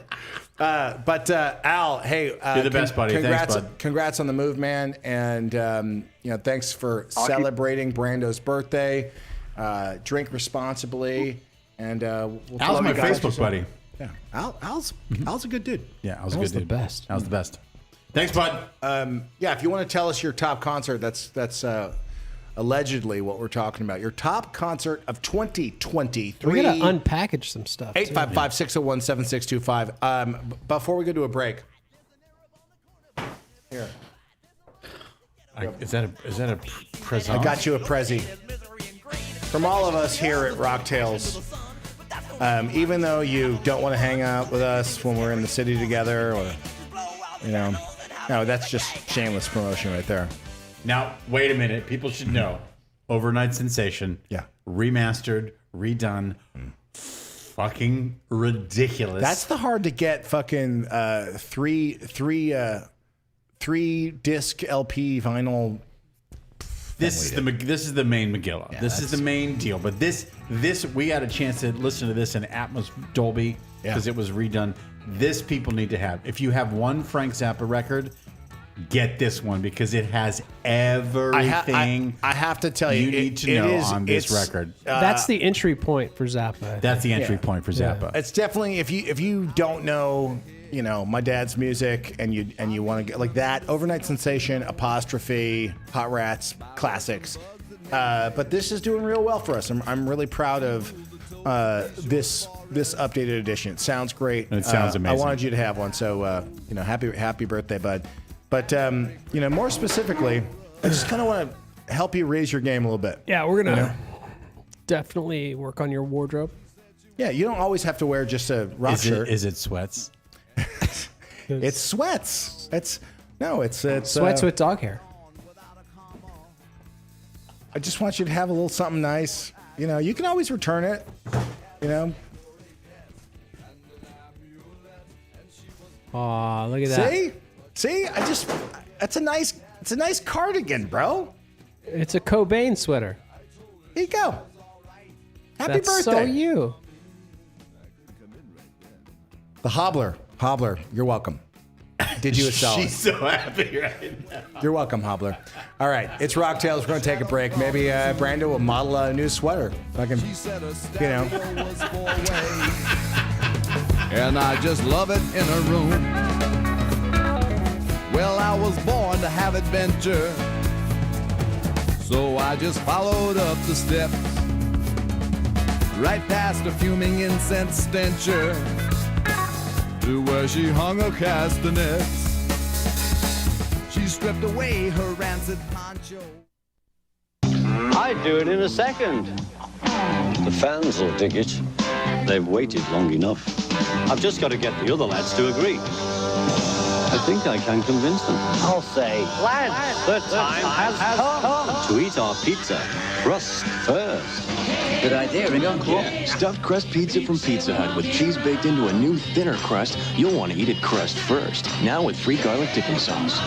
But Al, hey, you're the best, buddy. Congrats, Thanks, bud. Congrats on the move, man, and thanks for celebrating Brando's birthday. Drink responsibly, and we'll Al's my you guys Facebook buddy. Yeah, Al's a good dude. Yeah, Al's a good dude. Best. Al's the best. Thanks, bud. Yeah, if you want to tell us your top concert, that's allegedly what we're talking about. Your top concert of 2023. We got to unpackage some stuff. 855-601-7625. Before we go to a break. Here. Is that a present? I got you a Prezi. From all of us here at Rocktails, even though you don't want to hang out with us when we're in the city together, or, no, that's just shameless promotion right there. Now, wait a minute. People should know. Overnight Sensation. Yeah. Remastered, redone. Fucking ridiculous. That's the hard to get fucking three disc LP vinyl. This is the main Megillah. Yeah, this is the main deal. But this we got a chance to listen to this in Atmos Dolby because it was redone. This people need to have. If you have one Frank Zappa record, get this one because it has everything. I have to tell you, need to know on this record. That's the entry point for Zappa. That's the entry point for Zappa. It's definitely if you don't know, my dad's music and you want to get like that, Overnight Sensation, Apostrophe, Hot Rats, classics. But this is doing real well for us. I'm really proud of this updated edition. It sounds great. It sounds amazing. I wanted you to have one, so happy birthday, bud. But more specifically, I just kind of want to help you raise your game a little bit. Yeah, we're gonna definitely work on your wardrobe. Yeah, you don't always have to wear just a rock shirt. Is it sweats? It's sweats. It's Sweats with dog hair. I just want you to have a little something nice. You can always return it. Aw, look at that. See, it's a nice cardigan, bro. It's a Cobain sweater. Here you go. Happy That's birthday. so you. The Hobbler, you're welcome. Did you a solid. She's so happy right now. You're welcome, Hobbler. All right, it's Rocktails. We're going to take a break. Maybe Brando will model a new sweater. Fucking, And I just love it in a room. Well, I was born to have adventure, so I just followed up the steps, right past a fuming incense stencher, to where she hung her castanets. She stripped away her rancid poncho. I'd do it in a second. The fans will dig it. They've waited long enough. I've just got to get the other lads to agree. I think I can convince them. I'll say, lads, the time has come to eat our pizza crust first. Good idea, Ringo. Cool. Yeah. Stuffed crust pizza from Pizza Hut with cheese baked into a new, thinner crust. You'll want to eat it crust first. Now with free garlic dipping sauce.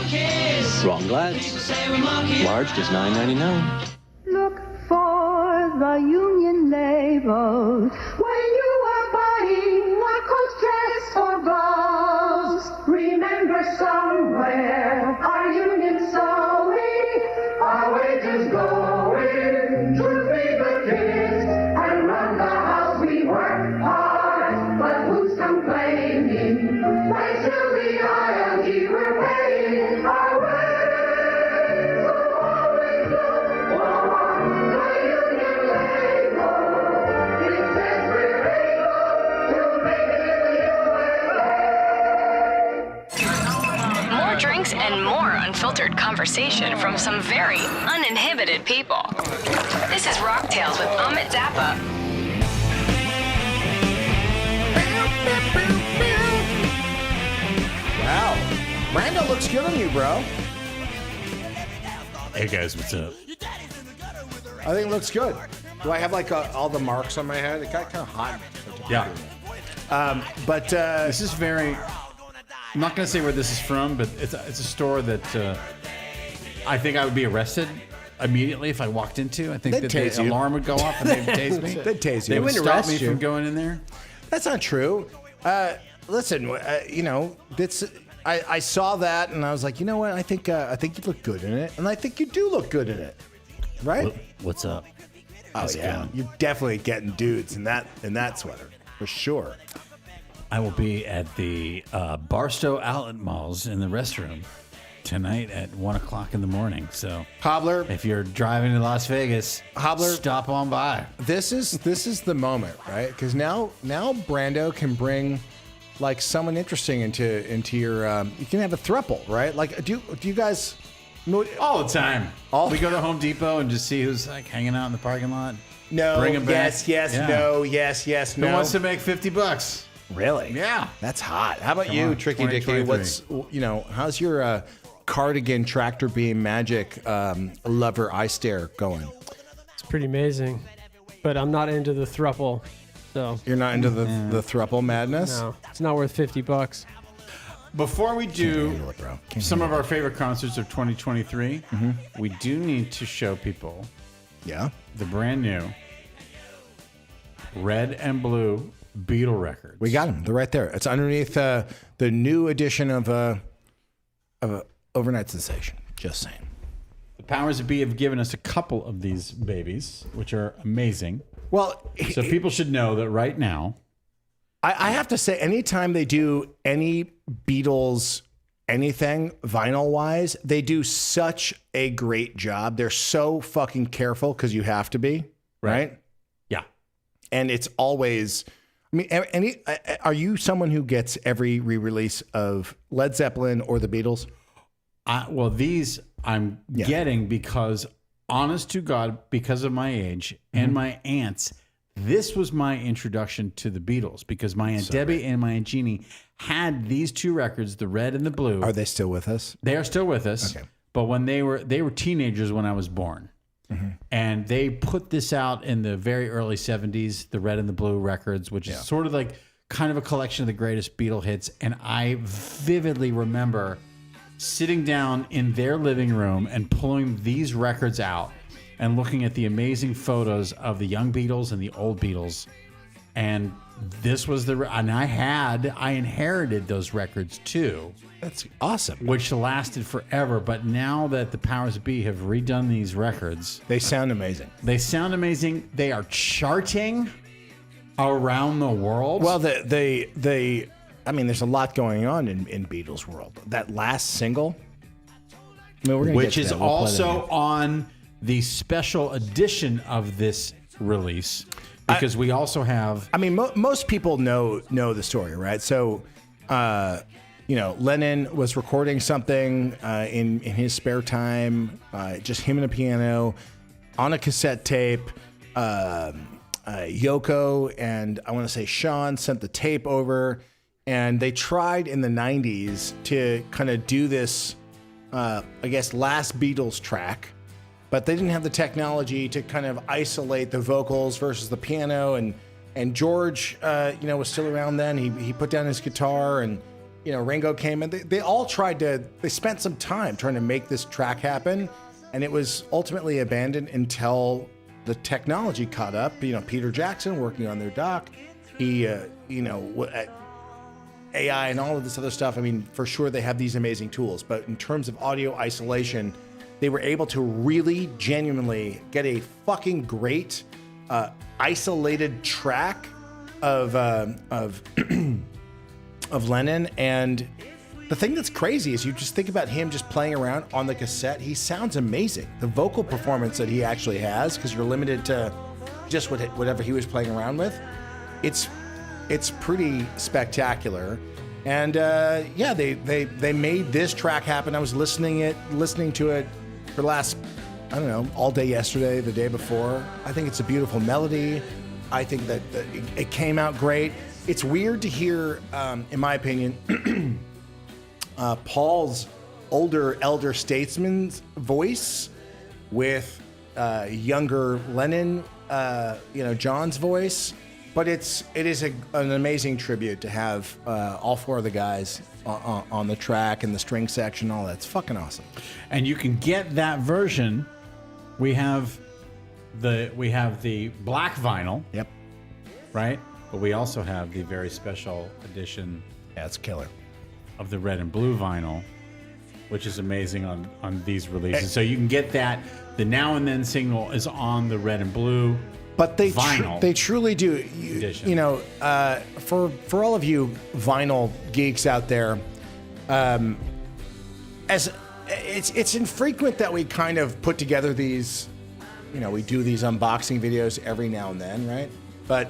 Wrong, lads. Large is $9.99. Look for the union labels when you are buying Lacoste dress or blouse. Remember somewhere our union sewing, our wages going to feed the kids and run the house. We work hard, but who's come drinks, and more unfiltered conversation from some very uninhibited people. This is Rock Tales with Amit Zappa. Wow. Brando looks good on you, bro. Hey guys, what's up? I think it looks good. Do I have like all the marks on my head? It got kind of hot. Yeah. But this is very. I'm not going to say where this is from, but it's a store that I think I would be arrested immediately if I walked into. I think They'd that tase the you. alarm would go off and they'd tase me. They'd tase you. They would wouldn't stop arrest me you. from going in there. That's not true. Listen, you know, I saw that and I was like, you know what? I think you look good in it, and I think you do look good in it, right? What's up? Oh How's it yeah, going? you're definitely getting dudes in that sweater for sure. I will be at the Barstow Outlet Malls in the restroom tonight at 1 o'clock in the morning. So, Hobbler, if you're driving to Las Vegas, Hobbler, stop on by. This is the moment, right? Because now Brando can bring like someone interesting into your. You can have a throuple, right? Like, do you guys? All the time. We go to Home Depot and just see who's like hanging out in the parking lot. No. Bring 'em back. Yes. Yeah. No. Yes. No. Who wants to make $50? Really? Yeah. That's hot. How about Come you, on, Tricky Dicky? 2023. How's your cardigan tractor beam magic lover eye stare going? It's pretty amazing, but I'm not into the thruple. So You're not into the thruple madness? no, it's not worth $50. Before we do handle it, bro. Can't some of handle our favorite concerts of 2023, we do need to show people Yeah. the brand new red and blue Beatle records. We got them. They're right there. It's underneath the new edition of Overnight Sensation. Just saying. The powers that be have given us a couple of these babies, which are amazing. Well, So people should know that right now. I have to say, anytime they do any Beatles anything vinyl wise, they do such a great job. They're so fucking careful because you have to be, right? Yeah. And it's always, I mean, are you someone who gets every re-release of Led Zeppelin or the Beatles? Well, these I'm Yeah. getting because, honest to God, because of my age and my aunts, this was my introduction to the Beatles because my Aunt Debbie and my Aunt Jeannie had these two records, the red and the blue. Are they still with us? They are still with us. Okay. But when they were teenagers when I was born. And they put this out in the very early 70s, the red and the blue records, which is sort of like kind of a collection of the greatest Beatle hits. And I vividly remember sitting down in their living room and pulling these records out and looking at the amazing photos of the young Beatles and the old Beatles. And this was I inherited those records too. That's awesome. Which lasted forever. But now that the powers that be have redone these records, They sound amazing. they sound amazing. They are charting around the world. Well, I mean, there's a lot going on in Beatles world. That last single, I mean, we're gonna which get to is that. We'll play that also in. on the special edition of this release because we also have. I mean, most people know the story, right? So, Lennon was recording something in his spare time, just him and a piano, on a cassette tape. Yoko and I want to say Sean sent the tape over, and they tried in the 90s to kind of do this, I guess, last Beatles track. But they didn't have the technology to kind of isolate the vocals versus the piano. And George, was still around then. He put down his guitar, and Ringo came in. They all they spent some time trying to make this track happen, and it was ultimately abandoned until the technology caught up. Peter Jackson working on their doc. He, AI and all of this other stuff. I mean, for sure they have these amazing tools, but in terms of audio isolation, they were able to really genuinely get a fucking great isolated track of Lennon. And the thing that's crazy is you just think about him just playing around on the cassette. He sounds amazing. The vocal performance that he actually has, because you're limited to just whatever he was playing around with, it's pretty spectacular. And yeah, they made this track happen. I was listening to it for the last, I don't know, all day yesterday, the day before. I think it's a beautiful melody. I think that it came out great. It's weird to hear, in my opinion, Paul's elder statesman's voice with younger Lennon, John's voice. But it is an amazing tribute to have all four of the guys on the track and the string section, all that. It's fucking awesome. And you can get that version. We have the black vinyl. Yep. Right? But we also have the very special edition. Yeah, it's killer. Of the red and blue vinyl, which is amazing on these releases. So you can get that. The Now and Then single is on the red and blue. But they vinyl they truly do. For all of you vinyl geeks out there, as it's infrequent that we kind of put together these, we do these unboxing videos every now and then, right? But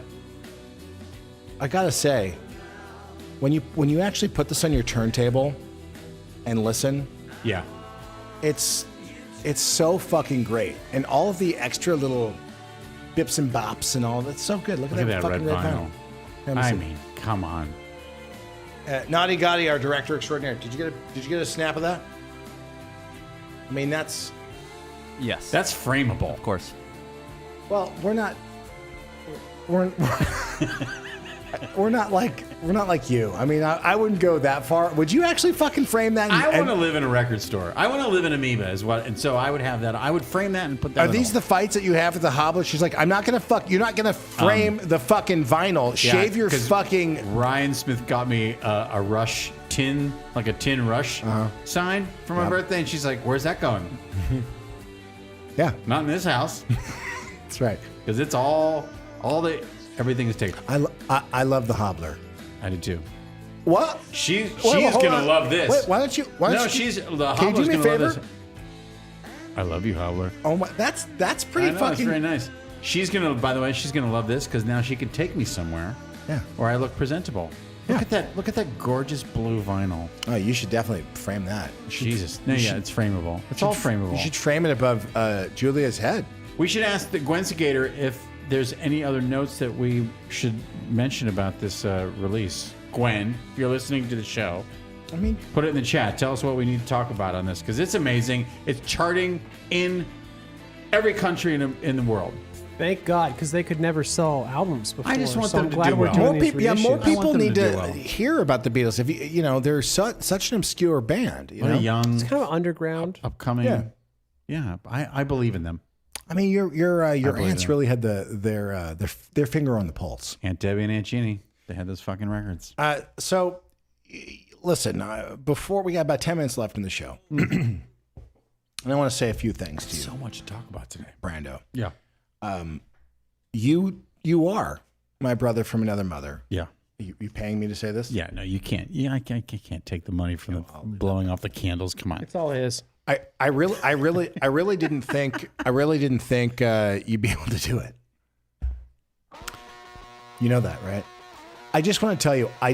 I gotta say, when you actually put this on your turntable and listen, yeah, it's so fucking great, and all of the extra little bips and bops and all that's so good. Look at that fucking red vinyl. I mean, come on. Naughty Gotti, our director extraordinaire. Did you get a snap of that? I mean, that's frameable, of course. Well, we're not like you. I mean, I wouldn't go that far. Would you actually fucking frame that? I want to live in a record store. I want to live in Amoeba as well, and so I would have that. I would frame that and put that. Are these the fights that you have with the hobbler? She's like, I'm not gonna fuck. You're not gonna frame the fucking vinyl. Shave your fucking. Ryan Smith got me a Rush tin, like a tin Rush sign for my birthday, and she's like, "Where's that going?" Yeah, not in this house. That's right. Because it's everything is taken. I love the hobbler. I do too. What? She's gonna love this. Wait, why don't you? The Can you do me a favor? I love you, Hobbler. Oh my, that's pretty fucking. That's very nice. By the way, she's gonna love this because now she can take me somewhere. Yeah. Where I look presentable. Yeah. Look at that gorgeous blue vinyl. Oh, you should definitely frame that. Jesus. No, yeah, it's frameable. It's all frameable. You should frame it above Julia's head. We should ask the Gwen Cigator if there's any other notes that we should mention about this release. Gwen, if you're listening to the show, put it in the chat. Tell us what we need to talk about on this because it's amazing. It's charting in every country in the world. Thank God, because they could never sell albums before. I just want so them I'm to glad do we're well. doing More these people, more reissues. people need to hear about the Beatles. If they're such an obscure band. A young, it's kind of underground, upcoming. Yeah, I believe in them. I mean, your aunts really had their finger on the pulse. Aunt Debbie and Aunt Jeannie, they had those fucking records. So, listen, before we got about 10 minutes left in the show, and I want to say a few things to you. So much to talk about today, Brando. Yeah. You are my brother from another mother. Yeah. You paying me to say this? Yeah. No, you can't. Yeah, I can't take the money from the blowing off the candles. Come on. It's all his. I really didn't think you'd be able to do it. You know that, right? I just want to tell you, I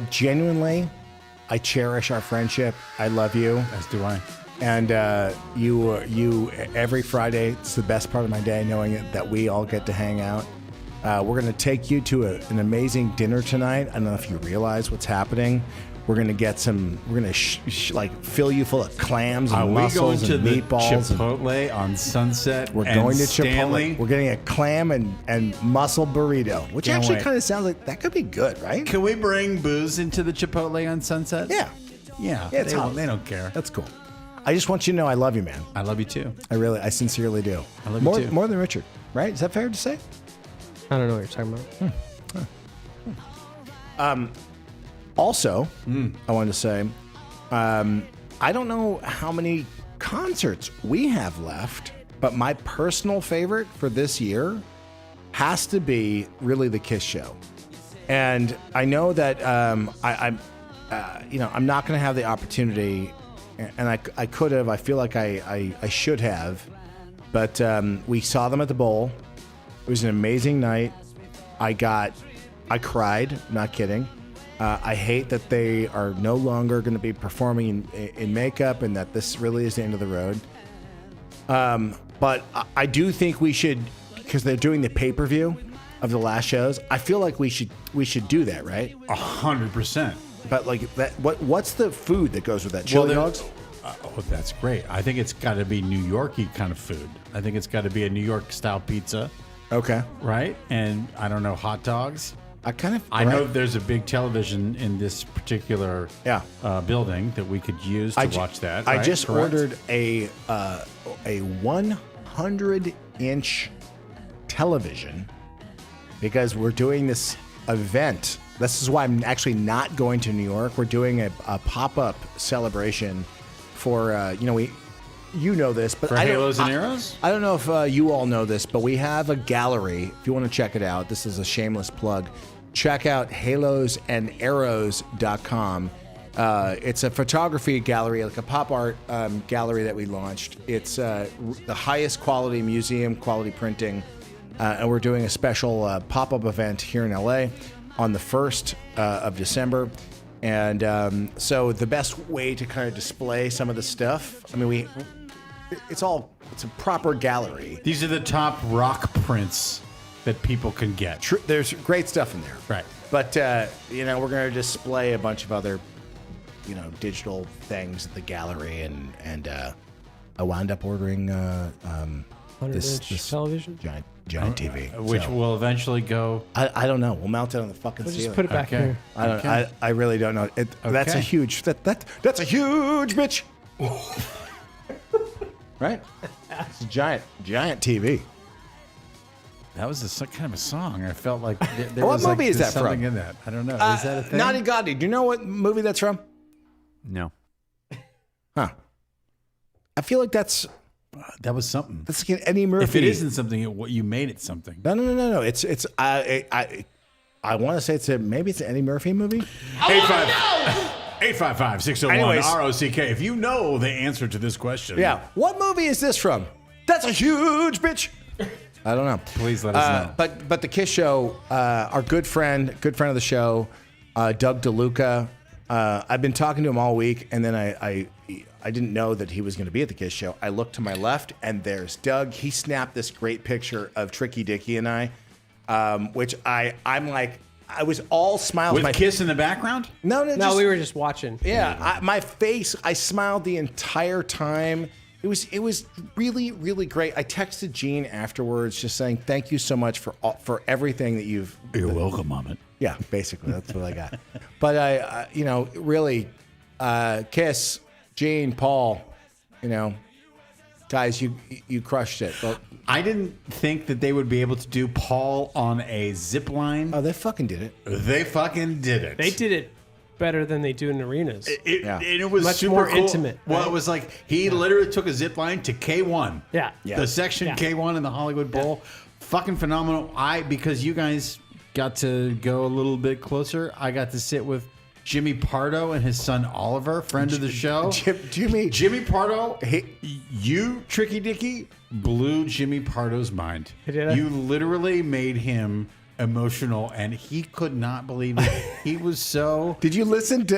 cherish our friendship. I love you. As do I. And you every Friday, it's the best part of my day, knowing that we all get to hang out. We're going to take you to an amazing dinner tonight. I don't know if you realize what's happening. We're going to get we're going to fill you full of clams and mussels and meatballs. Chipotle on Sunset. We're going to Chipotle. We're getting a clam and mussel burrito, which actually kind of sounds like that could be good, right? Can we bring booze into the Chipotle on Sunset? Yeah. Yeah. They don't care. That's cool. I just want you to know I love you, man. I love you too. I sincerely do. I love you too. More than Richard, right? Is that fair to say? I don't know what you're talking about. Also, I wanted to say, I don't know how many concerts we have left, but my personal favorite for this year has to be really the Kiss show. And I know that I'm not going to have the opportunity, and I could have. I feel like I should have, but we saw them at the Bowl. It was an amazing night. I cried, not kidding. I hate that they are no longer going to be performing in makeup, and that this really is the end of the road. But I do think we should, because they're doing the pay-per-view of the last shows. I feel like we should do that, right? 100%. But like that, what's the food that goes with that? Chili dogs? Oh, that's great. I think it's got to be New York-y kind of food. I think it's got to be a New York-style pizza. Okay. Right? And I don't know, hot dogs. I know there's a big television in this particular building that we could use to watch that. I right? just Correct? ordered a 100-inch television because we're doing this event. This is why I'm actually not going to New York. We're doing a pop-up celebration for you know this, but For Halos and Arrows? I don't know if you all know this, but we have a gallery. If you want to check it out, this is a shameless plug. Check out halosandarrows.com. It's a photography gallery, like a pop art gallery that we launched. It's the highest quality museum, quality printing, and we're doing a special pop-up event here in LA on the 1st of December. And so the best way to kind of display some of the stuff, I mean, it's a proper gallery. These are the top rock prints that people can get. There's great stuff in there. Right. But, we're going to display a bunch of other, digital things at the gallery. And I wound up ordering this television? Giant TV. Which will eventually go... I don't know. We'll mount it on the fucking We'll ceiling. just put it back here. I really don't know. That's a huge... That's a huge bitch. Right? It's a giant TV. That was kind of a song. I felt like there What was movie is that something from? in that. I don't know. Is that a thing? Naughty Gotti. Do you know what movie that's from? No. Huh. I feel like that was something. That's like an Eddie Murphy. If it isn't something, you made it something. No. It's I want to say maybe it's an Eddie Murphy movie. 855-601-ROCK. If you know the answer to this question. Yeah. What movie is this from? That's a huge bitch. I don't know. Please let us know. But the Kiss Show, our good friend of the show, Doug DeLuca. I've been talking to him all week, and then I didn't know that he was going to be at the Kiss Show. I looked to my left, and there's Doug. He snapped this great picture of Tricky Dicky and I, which I'm like, I was all smiles. With Kiss in the background? No, we were just watching. Yeah, my face, I smiled the entire time. It was really, really great. I texted Gene afterwards just saying thank you so much for everything that you've... You're welcome, Amit. Yeah, basically. That's what I got. But, I really, Kiss, Gene, Paul, guys, you crushed it. But I didn't think that they would be able to do Paul on a zip line. Oh, they fucking did it. They fucking did it. They did it better than they do in arenas. It was much super more cool. intimate. Well, right? it was like he literally took a zip line to K1. Yeah. The section K1 in the Hollywood Bowl. Fucking phenomenal. Because you guys got to go a little bit closer, I got to sit with Jimmy Pardo and his son Oliver, friend of the show. Jimmy Pardo, you, Tricky Dicky, blew Jimmy Pardo's mind. Did I? You literally made him emotional, and he could not believe it. He was so... Did you listen to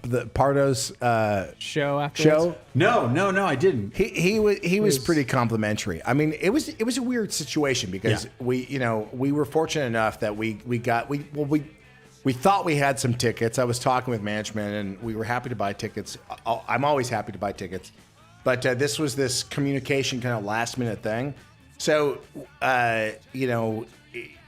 the Pardo's show afterwards? No, I didn't. He was pretty complimentary. I mean, it was a weird situation because we were fortunate enough that we thought we had some tickets. I was talking with management, and we were happy to buy tickets. I'm always happy to buy tickets, but this was this communication kind of last minute thing. So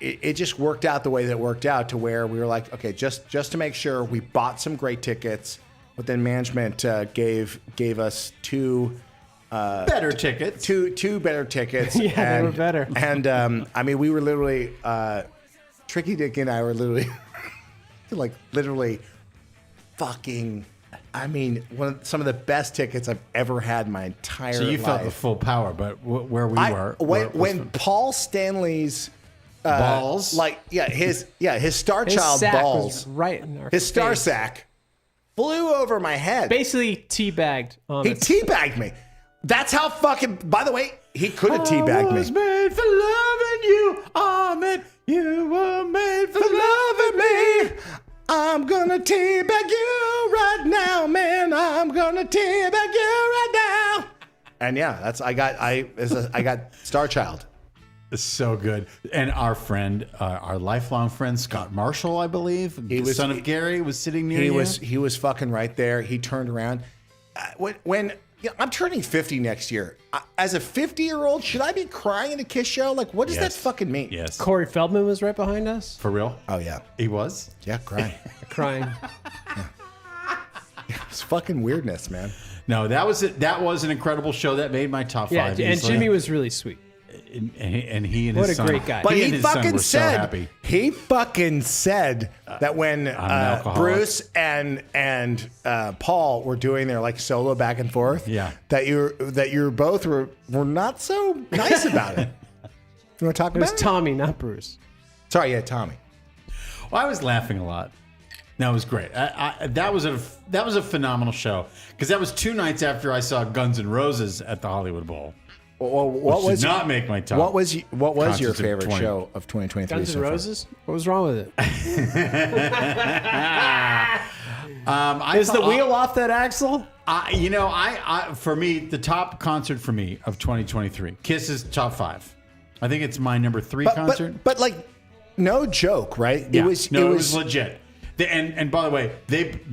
it just worked out the way that it worked out, to where we were like, okay, just to make sure, we bought some great tickets, but then management gave us two better tickets. Two better tickets. Yeah, they were better. And I mean, we were literally Tricky Dick and I were literally literally fucking. I mean, some of the best tickets I've ever had in my entire life. So you felt the full power, but where we were... When Paul Stanley's balls? His Star His Child sack balls. was right in our His star face. sack flew over my head. Basically teabagged. He teabagged me. That's how fucking... By the way, he could have teabagged I was me. made for loving you, Ahmed. You were made for loving me. I'm gonna teabag you right now, man. I'm gonna teabag you right now. And yeah, I got Star Child. It's so good. And our friend, our lifelong friend, Scott Marshall, I believe, son of Gary, was sitting near you. He was fucking right there. He turned around. When I'm turning 50 next year. As a 50-year-old, should I be crying in a Kiss show? Like, what does that fucking mean? Yes. Corey Feldman was right behind us. For real? Oh, yeah. He was? Yeah, crying. Crying. It's fucking weirdness, man. No, that was an incredible show. That made my top 5. Yeah, and Jimmy was really sweet. And he and what his a son, great guy. But he he and his son fucking were so said happy. he fucking said that when Bruce and Paul were doing their like solo back and forth, that you both were not so nice about it. You want to talk about it? It was Tommy, not Bruce. Sorry, yeah, Tommy. Well, I was laughing a lot. That was great. That was a phenomenal show because that was 2 nights after I saw Guns N' Roses at the Hollywood Bowl. Well, what was did not make my top? What was your favorite show of 2023? Guns N' Roses? What was wrong with it? Is the wheel off that axle? For me, the top concert for me of 2023, Kiss is top 5. I think it's my number 3 concert. But like, no joke, right? Yeah. It was legit. And by the way,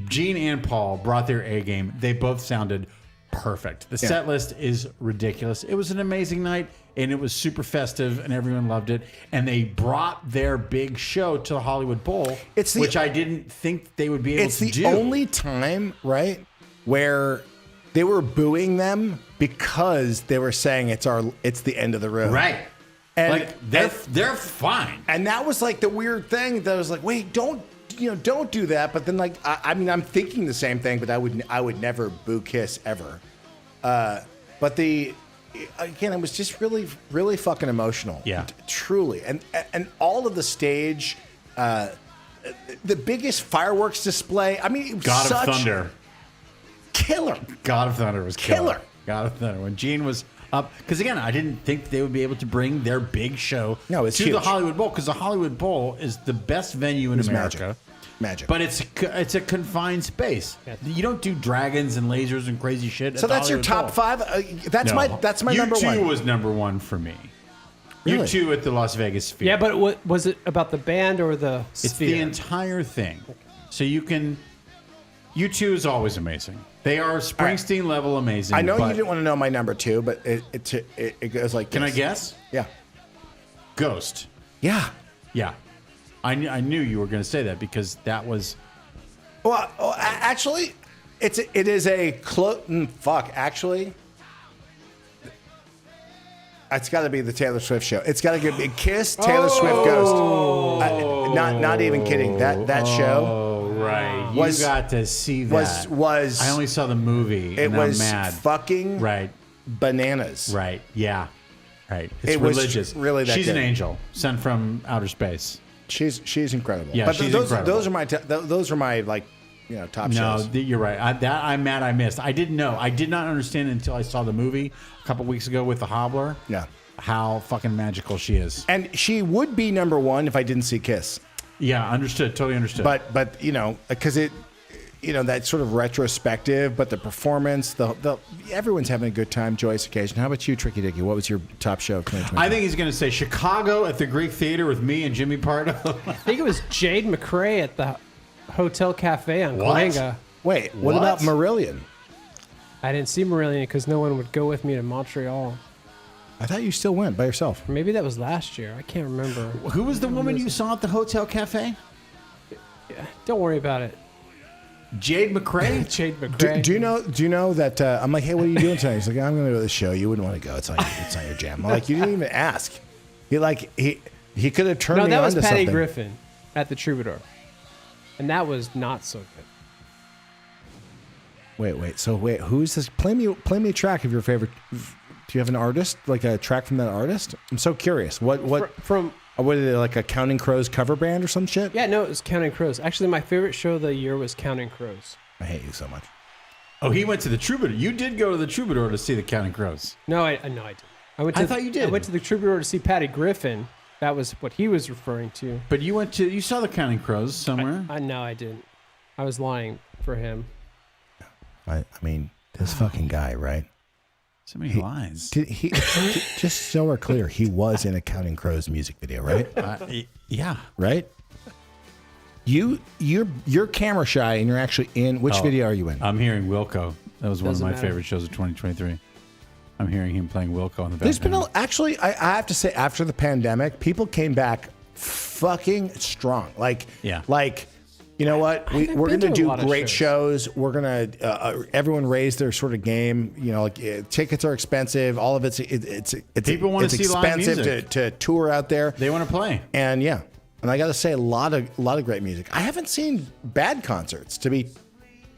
Gene and Paul brought their A game. They both sounded perfect. The set list is ridiculous. It was an amazing night, and it was super festive, and everyone loved it. And they brought their big show to the Hollywood Bowl, which I didn't think they would be able to do. It's the only time, right, where they were booing them because they were saying it's the end of the road. Right. And they're fine. And that was like the weird thing that was like, wait, don't do that. But then like, I'm thinking the same thing, but I would never boo Kiss ever. But it was just really, really fucking emotional. Yeah. Truly. And all of the stage, the biggest fireworks display. I mean, it was God of Thunder. Killer. God of Thunder was killer. Killer. God of Thunder. When Gene was up, because again, I didn't think they would be able to bring their big show to huge. the Hollywood Bowl, because the Hollywood Bowl is the best venue in America. Magic. But it's a confined space. You don't do dragons and lasers and crazy shit. So that's your top 5. That's my number 1. U2 was number 1 for me. Really? U2 at the Las Vegas Sphere. Yeah, but what was it about the band or the It's Sphere? the entire thing. So U2 is always amazing. They are Springsteen level amazing. I know you didn't want to know my number 2, but it goes like this. Can I guess? Yeah. Ghost. Yeah. Yeah. I knew you were going to say that because that was. Well, actually, it is a actually, it's got to be the Taylor Swift show. It's got to be Kiss, Taylor Swift, Ghost. Not even kidding. That show. Oh right, you got to see that. Was I only saw the movie. It and was I'm mad. fucking bananas. Right. Yeah. Right. It's It was religious. really that She's good. an angel sent from outer space. She's incredible. Yeah, but she's those incredible. those are my top shows. No, you're right. I'm mad I missed. I didn't know. I did not understand until I saw the movie a couple weeks ago with the Hobbler. Yeah. How fucking magical she is. And she would be number 1 if I didn't see Kiss. Yeah, understood. Totally understood. But because that sort of retrospective, but the performance, everyone's having a good time, joyous occasion. How about you, Tricky Dicky? What was your top show of 2020? I think he's going to say Chicago at the Greek Theater with me and Jimmy Pardo. I think it was Jade McRae at the Hotel Cafe on Kalanga. Wait, what about Marillion? I didn't see Marillion because no one would go with me to Montreal. I thought you still went by yourself. Maybe that was last year. I can't remember. Who was the woman you saw at the Hotel Cafe? Yeah, don't worry about it. Jade McRae? Jade McRae. Do you know that I'm like, hey, what are you doing tonight? He's like, I'm going to go to the show. You wouldn't want to go. It's not your jam. I'm like, you didn't even ask. He could have turned me on to something. No, that was Patty Griffin at the Troubadour. And that was not so good. Wait. So who's this? Play me a track of your favorite. Do you have an artist? Like a track from that artist? I'm so curious. What from what is it, like a Counting Crows cover band or some shit? Yeah, no, it was Counting Crows. Actually, my favorite show of the year was Counting Crows. I hate you so much. Oh, he went to the Troubadour. You did go to the Troubadour to see the Counting Crows. No, I didn't. I thought you did. I went to the Troubadour to see Patty Griffin, That was what he was referring to. But you saw the Counting Crows somewhere. No, I didn't. I was lying for him. I mean, this fucking guy, right? So many lines. Did he? Just so we're clear, he was in a Counting Crows music video, right? Yeah. Right. You're camera shy, and you're actually in. Which video are you in? I'm hearing Wilco. That was one of Doesn't my matter. favorite shows of 2023. I'm hearing him playing Wilco on the background. There's been actually, I have to say, after the pandemic, people came back fucking strong. Like, you know what? We're going to do great shows. We're going to everyone raise their sort of game. You know, like tickets are expensive. All of it's People want to see live expensive music. to tour out there. They want to play. And yeah, and I got to say, a lot of great music. I haven't seen bad concerts, to be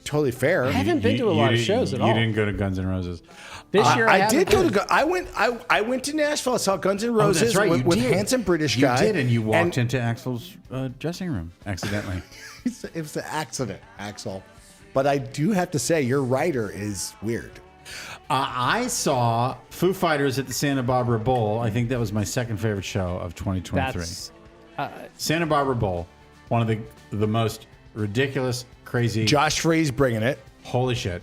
totally fair. I haven't been to a lot of shows at all. You didn't go to Guns N' Roses. This year I did go to. I went to Nashville. I saw Guns N' Roses that's right, with you did. handsome British guy. You did, and you walked into Axel's dressing room accidentally. It was an accident, Axel. But I do have to say, your writer is weird. I saw Foo Fighters at the Santa Barbara Bowl. I think that was my second favorite show of 2023. Santa Barbara Bowl, one of the most ridiculous, crazy. Josh Freese bringing it. Holy shit.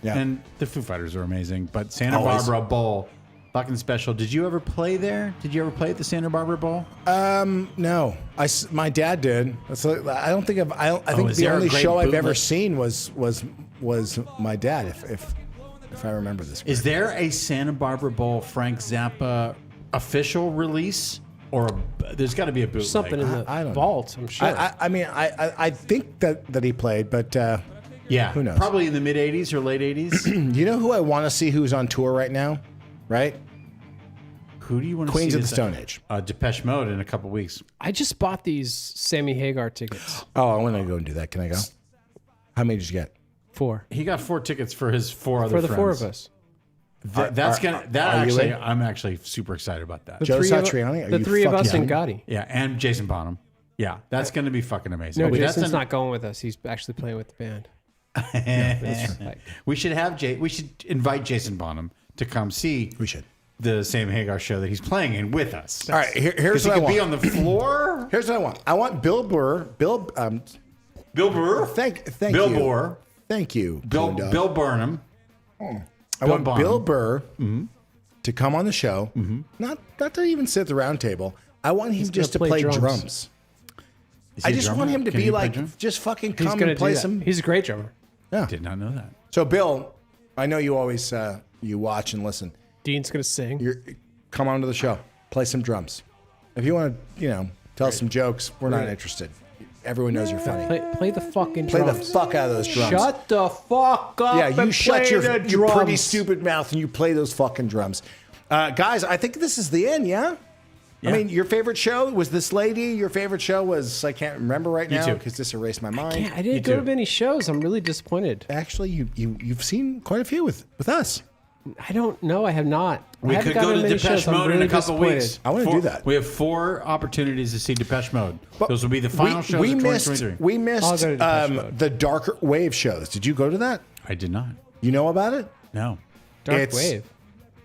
Yeah. And the Foo Fighters are amazing. But Santa Always. Barbara Bowl, fucking special. Did you ever play there? Did you ever play at the Santa Barbara Bowl? No. My dad did. I don't think I think is the there a only great show I've bootleg? ever seen was my dad. If I remember this. Is there a Santa Barbara Bowl Frank Zappa official release? Or there's got to be a bootleg. Something in the vault, I'm sure. I mean, I think that he played, but yeah, who knows? Probably in the mid 80s or late 80s. You know who I want to see who's on tour right now? Right? Who do you want to Queens see? of the Stone Age. Depeche Mode in a couple weeks. I just bought these Sammy Hagar tickets. Oh, I want to go and do that. Can I go? How many did you get? 4. He got 4 tickets for his 4 other For the friends. 4 of us. I'm actually super excited about that. Joe Satriani? The 3 of us and Gotti. Yeah, and Jason Bonham. Yeah, that's going to be fucking amazing. No, But Jason's not going with us. He's actually playing with the band. We should invite Jason Bonham to come see. We should. The Sam Hagar show that he's playing in with us. All right, here's what I he could want. be on the floor. Here's what I want. I want Bill Burr. Bill Burr. Thank Bill you. Burr. Thank you. Bill Burnham. I want Bonham. Bill Burr to come on the show. Not to even sit at the round table. I want him just to play play drums. drums. Is he I a just drummer? want him to Can be he play like, drums? just fucking He's come going to and play do that. some. He's a great drummer. Yeah. Did not know that. So, Bill, I know you always you watch and listen. Dean's going to sing. Come on to the show. Play some drums. If you want to, tell us some jokes, we're not interested. Everyone knows you're funny. Play the fucking Play drums. the fuck out of those drums. Shut the fuck up. Yeah, you and shut play your the pretty drums. stupid mouth and you play those fucking drums. Guys, I think this is the end, yeah? Yeah. I mean, your favorite show was this lady. Your favorite show was, I can't remember right You now too. because this erased my mind. I didn't go to many shows. I'm really disappointed. Actually, you've seen quite a few with us. I don't know. I have not. We I haven't could go gone to many Depeche shows. I'm Mode in really a couple disappointed. weeks. I wanna do that. We have 4 opportunities to see Depeche Mode. Those will be the final shows of 2023. We missed I'll go to Depeche Mode. the Darker Wave shows. Did you go to that? I did not. You know about it? No. Dark Wave.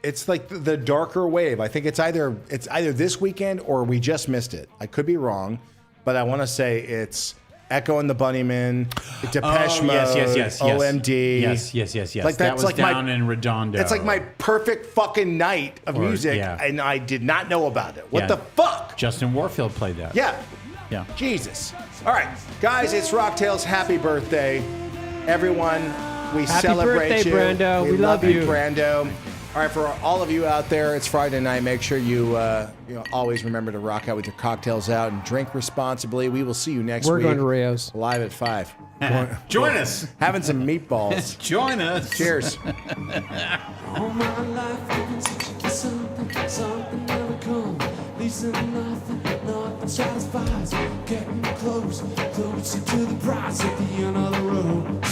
It's like the Darker Wave. I think it's either this weekend or we just missed it. I could be wrong, but I want to say it's Echo and the Bunnymen, Depeche Mode, yes. OMD. Yes. Like that that's was like down in Redondo. It's like my perfect fucking night of music, yeah. and I did not know about it. What Yeah. the fuck? Justin Warfield played that. Yeah. Yeah. Jesus. All right, guys, it's Rocktail's happy birthday. Everyone, we Happy celebrate birthday, you. Brando. We love you. Brando. All right, for all of you out there, it's Friday night. Make sure you always remember to rock out with your cocktails out and drink responsibly. We will see you next We're week. going to Rayo's. Live at 5. Join us. Having some meatballs. Join us. Cheers. All my life I've been searching for something never come. Leasing nothing satisfies. Getting closer to the prize at the end of the road.